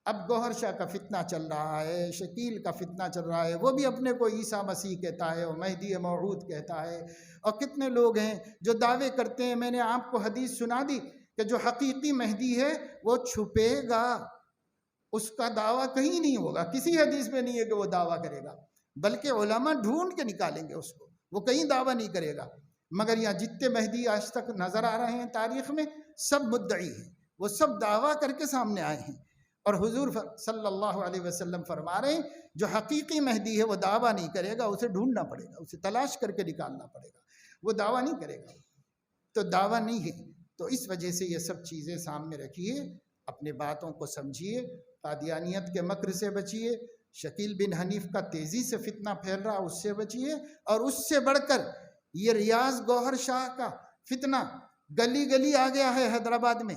اب گوہر شاہ کا فتنہ چل رہا ہے، شکیل کا فتنہ چل رہا ہے، وہ بھی اپنے کو عیسیٰ مسیح کہتا ہے اور مہدی موعود کہتا ہے، اور کتنے لوگ ہیں جو دعوے کرتے ہیں۔ میں نے آپ کو حدیث سنا دی کہ جو حقیقی مہدی ہے وہ چھپے گا، اس کا دعویٰ کہیں نہیں ہوگا، کسی حدیث میں نہیں ہے کہ وہ دعویٰ کرے گا، بلکہ علماء ڈھونڈ کے نکالیں گے اس کو، وہ کہیں دعویٰ نہیں کرے گا۔ مگر یہاں جتنے مہدی آج تک نظر آ رہے ہیں تاریخ میں، سب مدعی ہیں، وہ سب دعویٰ کر کے سامنے آئے ہیں۔ اور حضور صلی اللہ علیہ وسلم فرما رہے ہیں جو حقیقی مہدی ہے وہ دعویٰ نہیں کرے گا، اسے ڈھونڈنا پڑے گا، اسے تلاش کر کے نکالنا پڑے گا، وہ دعویٰ نہیں کرے گا، تو دعویٰ نہیں ہے۔ تو اس وجہ سے یہ سب چیزیں سامنے رکھیے، اپنے باتوں کو سمجھیے، قادیانیت کے مکر سے بچیے، شکیل بن حنیف کا تیزی سے فتنہ پھیل رہا اس سے بچیے، اور اس سے بڑھ کر یہ ریاض گوہر شاہ کا فتنہ گلی گلی آ گیا ہے حیدرآباد میں،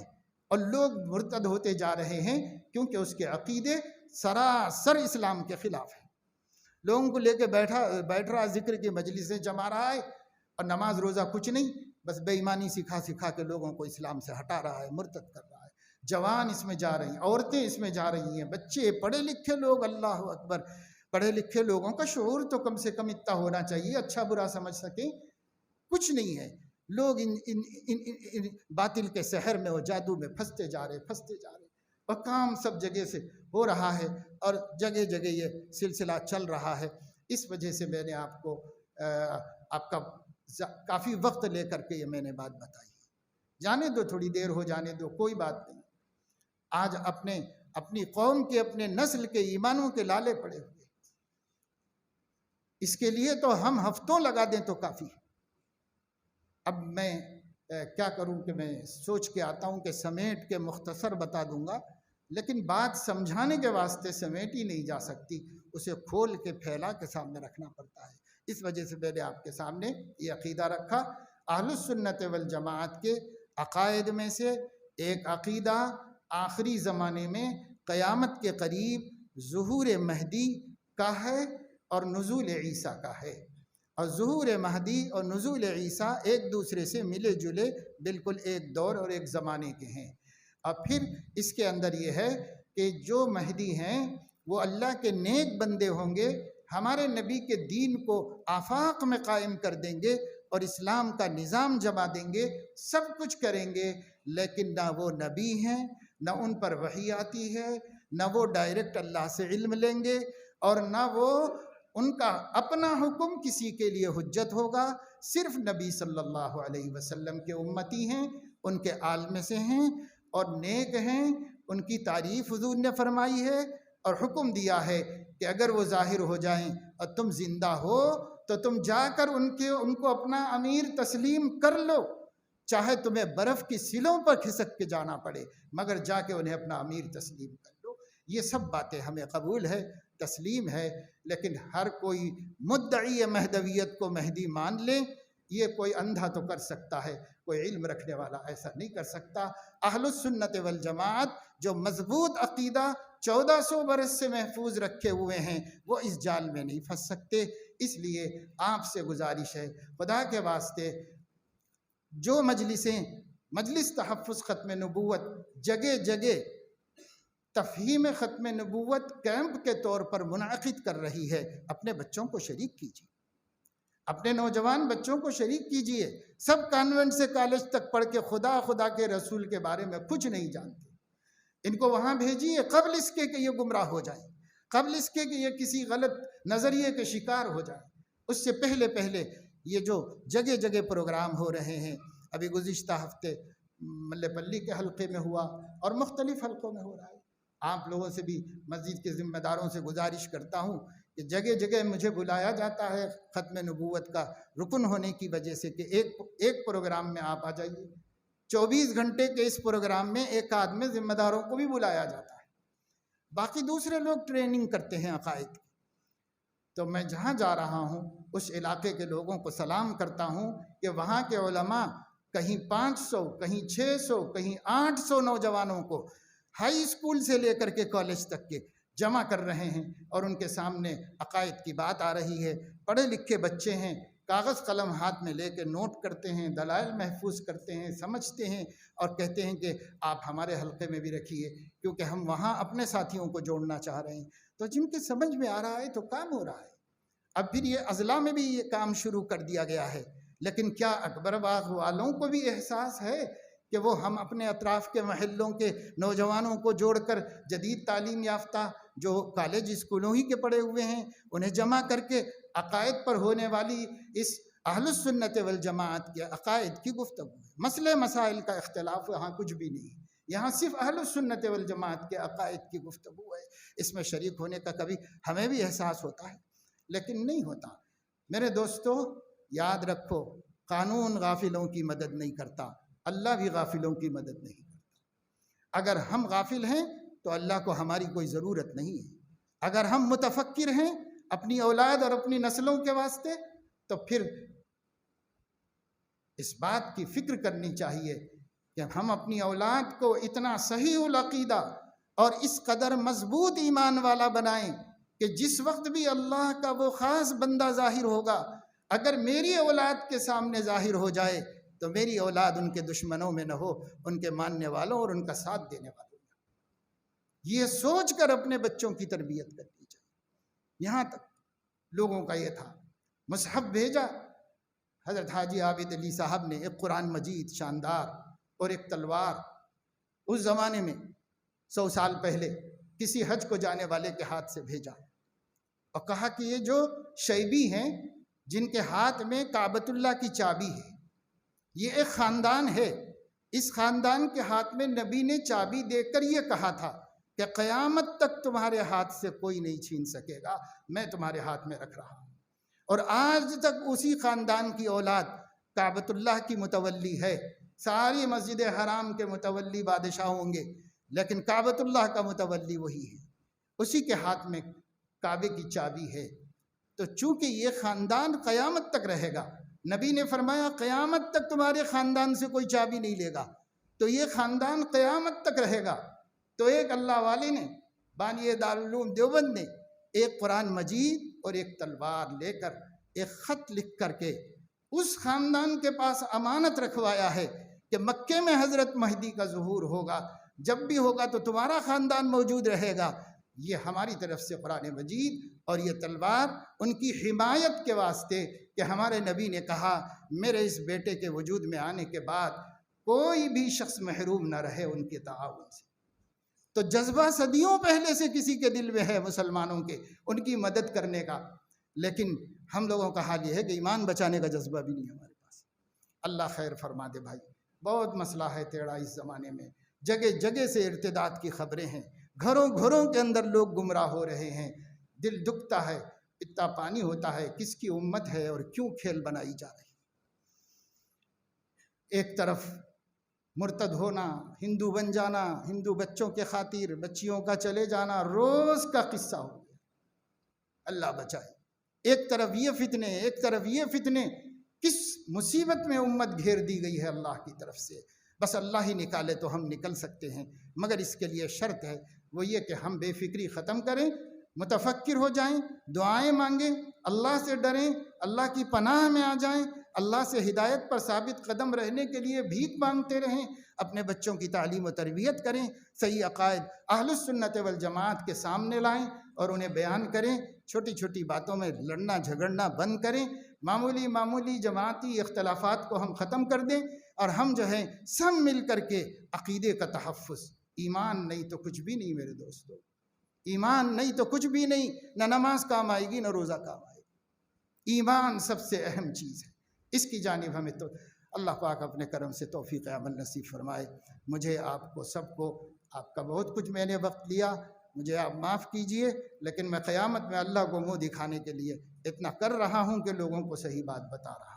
اور لوگ مرتد ہوتے جا رہے ہیں کیونکہ اس کے عقیدے سراسر اسلام کے خلاف ہیں۔ لوگوں کو لے کے بیٹھ رہا، ذکر کی مجلسیں جما رہا ہے، اور نماز روزہ کچھ نہیں، بس بے ایمانی سکھا کے لوگوں کو اسلام سے ہٹا رہا ہے، مرتد کر رہا ہے۔ جوان اس میں جا رہی ہیں، عورتیں اس میں جا رہی ہیں، بچے، پڑھے لکھے لوگ، اللہ اکبر، پڑھے لکھے لوگوں کا شعور تو کم سے کم اتنا ہونا چاہیے، اچھا برا سمجھ سکیں۔ کچھ نہیں ہے، لوگ ان باطل کے سحر میں اور جادو میں پھنستے جا رہے، اور کام سب جگہ سے ہو رہا ہے، اور جگہ جگہ یہ سلسلہ چل رہا ہے۔ اس وجہ سے میں نے آپ کو آپ کا کافی وقت لے کر کے یہ میں نے بات بتائی۔ جانے دو، تھوڑی دیر ہو جانے دو، کوئی بات نہیں۔ آج اپنی قوم کے، اپنے نسل کے ایمانوں کے لالے پڑے ہوئے، اس کے لیے تو ہم ہفتوں لگا دیں تو کافی۔ اب میں کیا کروں کہ میں سوچ کے آتا ہوں کہ سمیٹ کے مختصر بتا دوں گا، لیکن بات سمجھانے کے واسطے سمیٹی نہیں جا سکتی، اسے کھول کے پھیلا کے سامنے رکھنا پڑتا ہے۔ اس وجہ سے میں نے آپ کے سامنے یہ عقیدہ رکھا۔ اہل السنت والجماعت کے عقائد میں سے ایک عقیدہ آخری زمانے میں قیامت کے قریب ظہور مہدی کا ہے اور نزول عیسیٰ کا ہے، اور ظہور مہدی اور نزول عیسیٰ ایک دوسرے سے ملے جلے بالکل ایک دور اور ایک زمانے کے ہیں۔ اور پھر اس کے اندر یہ ہے کہ جو مہدی ہیں وہ اللہ کے نیک بندے ہوں گے، ہمارے نبی کے دین کو آفاق میں قائم کر دیں گے اور اسلام کا نظام جما دیں گے، سب کچھ کریں گے، لیکن نہ وہ نبی ہیں، نہ ان پر وحی آتی ہے، نہ وہ ڈائریکٹ اللہ سے علم لیں گے، اور نہ وہ ان کا اپنا حکم کسی کے لیے حجت ہوگا۔ صرف نبی صلی اللہ علیہ وسلم کے امتی ہیں، ان کے آل میں سے ہیں اور نیک ہیں، ان کی تعریف حضور نے فرمائی ہے اور حکم دیا ہے کہ اگر وہ ظاہر ہو جائیں اور تم زندہ ہو تو تم جا کر ان کو اپنا امیر تسلیم کر لو، چاہے تمہیں برف کی سلوں پر کھسک کے جانا پڑے، مگر جا کے انہیں اپنا امیر تسلیم کر لو۔ یہ سب باتیں ہمیں قبول ہے، تسلیم ہے، لیکن ہر کوئی مدعی مہدویت کو مہدی مان لے، یہ کوئی اندھا تو کر سکتا ہے، کوئی علم رکھنے والا ایسا نہیں کر سکتا۔ اہل السنت والجماعت جو مضبوط عقیدہ 1400 برس سے محفوظ رکھے ہوئے ہیں، وہ اس جال میں نہیں پھنس سکتے۔ اس لیے آپ سے گزارش ہے، خدا کے واسطے جو مجلس تحفظ ختم نبوت جگہ جگہ تفہیم ختم نبوت کیمپ کے طور پر منعقد کر رہی ہے، اپنے بچوں کو شریک کیجیے، اپنے نوجوان بچوں کو شریک کیجیے۔ سب کانوینٹ سے کالج تک پڑھ کے خدا کے رسول کے بارے میں کچھ نہیں جانتے، ان کو وہاں بھیجیے قبل اس کے کہ یہ گمراہ ہو جائیں، قبل اس کے کہ یہ کسی غلط نظریے کے شکار ہو جائیں۔ اس سے پہلے یہ جو جگہ جگہ پروگرام ہو رہے ہیں، ابھی گزشتہ ہفتے ملے پلی کے حلقے میں ہوا اور مختلف حلقوں میں ہو رہا ہے۔ آپ لوگوں سے بھی مسجد کے ذمہ داروں سے گزارش کرتا ہوں کہ جگہ جگہ مجھے بلایا جاتا ہے ختم نبوت کا رکن ہونے کی وجہ سے کہ ایک پروگرام میں آپ آ جائیے۔ 24 گھنٹے کے اس پروگرام میں ایک آدمی ذمہ داروں کو بھی بلایا جاتا ہے، باقی دوسرے لوگ ٹریننگ کرتے ہیں عقائد کی۔ تو میں جہاں جا رہا ہوں اس علاقے کے لوگوں کو سلام کرتا ہوں کہ وہاں کے علماء کہیں 500 کہیں 600 کہیں 800 نوجوانوں کو ہائی اسکول سے لے کر کے کالج تک کے جمع کر رہے ہیں، اور ان کے سامنے عقائد کی بات آ رہی ہے۔ پڑھے لکھے بچے ہیں، کاغذ قلم ہاتھ میں لے کے نوٹ کرتے ہیں، دلائل محفوظ کرتے ہیں، سمجھتے ہیں، اور کہتے ہیں کہ آپ ہمارے حلقے میں بھی رکھیے، کیونکہ ہم وہاں اپنے ساتھیوں کو جوڑنا چاہ رہے ہیں۔ تو جن کے سمجھ میں آ رہا ہے تو کام ہو رہا ہے۔ اب پھر یہ اضلاع میں بھی یہ کام شروع کر دیا گیا ہے، لیکن کیا اکبر باغ والوں کو بھی احساس ہے کہ وہ ہم اپنے اطراف کے محلوں کے نوجوانوں کو جوڑ کر جدید تعلیم یافتہ جو کالج اسکولوں ہی کے پڑھے ہوئے ہیں انہیں جمع کر کے عقائد پر ہونے والی اس اہل السنت والجماعت کے عقائد کی گفتگو ہے؟ مسئلے مسائل کا اختلاف یہاں کچھ بھی نہیں، یہاں صرف اہل السنت والجماعت کے عقائد کی گفتگو ہے۔ اس میں شریک ہونے کا کبھی ہمیں بھی احساس ہوتا ہے، لیکن نہیں ہوتا۔ میرے دوستو یاد رکھو، قانون غافلوں کی مدد نہیں کرتا، اللہ بھی غافلوں کی مدد نہیں کرتا۔ اگر ہم غافل ہیں تو اللہ کو ہماری کوئی ضرورت نہیں ہے۔ اگر ہم متفکر ہیں اپنی اولاد اور اپنی نسلوں کے واسطے، تو پھر اس بات کی فکر کرنی چاہیے کہ ہم اپنی اولاد کو اتنا صحیح العقیدہ اور اس قدر مضبوط ایمان والا بنائیں کہ جس وقت بھی اللہ کا وہ خاص بندہ ظاہر ہوگا، اگر میری اولاد کے سامنے ظاہر ہو جائے تو میری اولاد ان کے دشمنوں میں نہ ہو، ان کے ماننے والوں اور ان کا ساتھ دینے والوں میں۔ یہ سوچ کر اپنے بچوں کی تربیت کرنی چاہیے۔ یہاں تک لوگوں کا یہ تھا، مصحف بھیجا، حضرت حاجی عابد علی صاحب نے ایک قرآن مجید شاندار اور ایک تلوار، اس زمانے میں 100 سال پہلے کسی حج کو جانے والے کے ہاتھ سے بھیجا اور کہا کہ یہ جو شیبی ہیں جن کے ہاتھ میں کعبۃ اللہ کی چابی ہے، یہ ایک خاندان ہے، اس خاندان کے ہاتھ میں نبی نے چابی دے کر یہ کہا تھا کہ قیامت تک تمہارے ہاتھ سے کوئی نہیں چھین سکے گا، میں تمہارے ہاتھ میں رکھ رہا ہوں۔ اور آج تک اسی خاندان کی اولاد کعبۃ اللہ کی متولی ہے۔ ساری مسجد حرام کے متولی بادشاہ ہوں گے، لیکن کعبۃ اللہ کا متولی وہی ہے، اسی کے ہاتھ میں کعبے کی چابی ہے۔ تو چونکہ یہ خاندان قیامت تک رہے گا، نبی نے فرمایا قیامت تک تمہارے خاندان سے کوئی چابی نہیں لے گا، تو یہ خاندان قیامت تک رہے گا۔ تو ایک اللہ والے نے، بانی دارالعلوم دیوبند نے، ایک قرآن مجید اور ایک تلوار لے کر ایک خط لکھ کر کے اس خاندان کے پاس امانت رکھوایا ہے کہ مکے میں حضرت مہدی کا ظہور ہوگا، جب بھی ہوگا تو تمہارا خاندان موجود رہے گا۔ یہ ہماری طرف سے قرآن مجید اور یہ تلوار ان کی حمایت کے واسطے کہ ہمارے نبی نے کہا میرے اس بیٹے کے وجود میں آنے کے بعد کوئی بھی شخص محروم نہ رہے ان کے تعاون سے۔ تو جذبہ صدیوں پہلے سے کسی کے دل میں ہے مسلمانوں کے، ان کی مدد کرنے کا، لیکن ہم لوگوں کا حال یہ ہے کہ ایمان بچانے کا جذبہ بھی نہیں ہمارے پاس۔ اللہ خیر فرما دے بھائی، بہت مسئلہ ہے تیڑا اس زمانے میں، جگہ جگہ سے ارتداد کی خبریں ہیں، گھروں گھروں کے اندر لوگ گمراہ ہو رہے ہیں، دل دکھتا ہے، اتنا پانی ہوتا ہے، کس کی امت ہے اور کیوں کھیل بنائی جا رہی۔ ایک طرف مرتد ہونا، ہندو بن جانا، ہندو بچوں کے خاطر بچیوں کا چلے جانا روز کا قصہ ہو گیا، اللہ بچائے۔ ایک طرف یہ فتنے، ایک طرف یہ فتنے، کس مصیبت میں امت گھیر دی گئی ہے اللہ کی طرف سے۔ بس اللہ ہی نکالے تو ہم نکل سکتے ہیں، مگر اس کے لیے شرط ہے، وہ یہ کہ ہم بے فکری ختم کریں، متفکر ہو جائیں، دعائیں مانگیں، اللہ سے ڈریں، اللہ کی پناہ میں آ جائیں، اللہ سے ہدایت پر ثابت قدم رہنے کے لیے بھیک مانگتے رہیں، اپنے بچوں کی تعلیم و تربیت کریں، صحیح عقائد اہل السنت والجماعت کے سامنے لائیں اور انہیں بیان کریں، چھوٹی چھوٹی باتوں میں لڑنا جھگڑنا بند کریں، معمولی جماعتی اختلافات کو ہم ختم کر دیں، اور ہم جو ہیں سب مل کر کے عقیدے کا تحفظ۔ ایمان نہیں تو کچھ بھی نہیں میرے دوستو، ایمان نہیں تو کچھ بھی نہیں، نہ نماز کام آئے گی نہ روزہ کام آئے گی۔ ایمان سب سے اہم چیز ہے، اس کی جانب ہمیں تو اللہ پاک اپنے کرم سے توفیق عمل نصیب فرمائے۔ مجھے آپ کو سب کو، آپ کا بہت کچھ میں نے وقت لیا، مجھے آپ معاف کیجئے، لیکن میں قیامت میں اللہ کو منہ دکھانے کے لیے اتنا کر رہا ہوں کہ لوگوں کو صحیح بات بتا رہا ہوں۔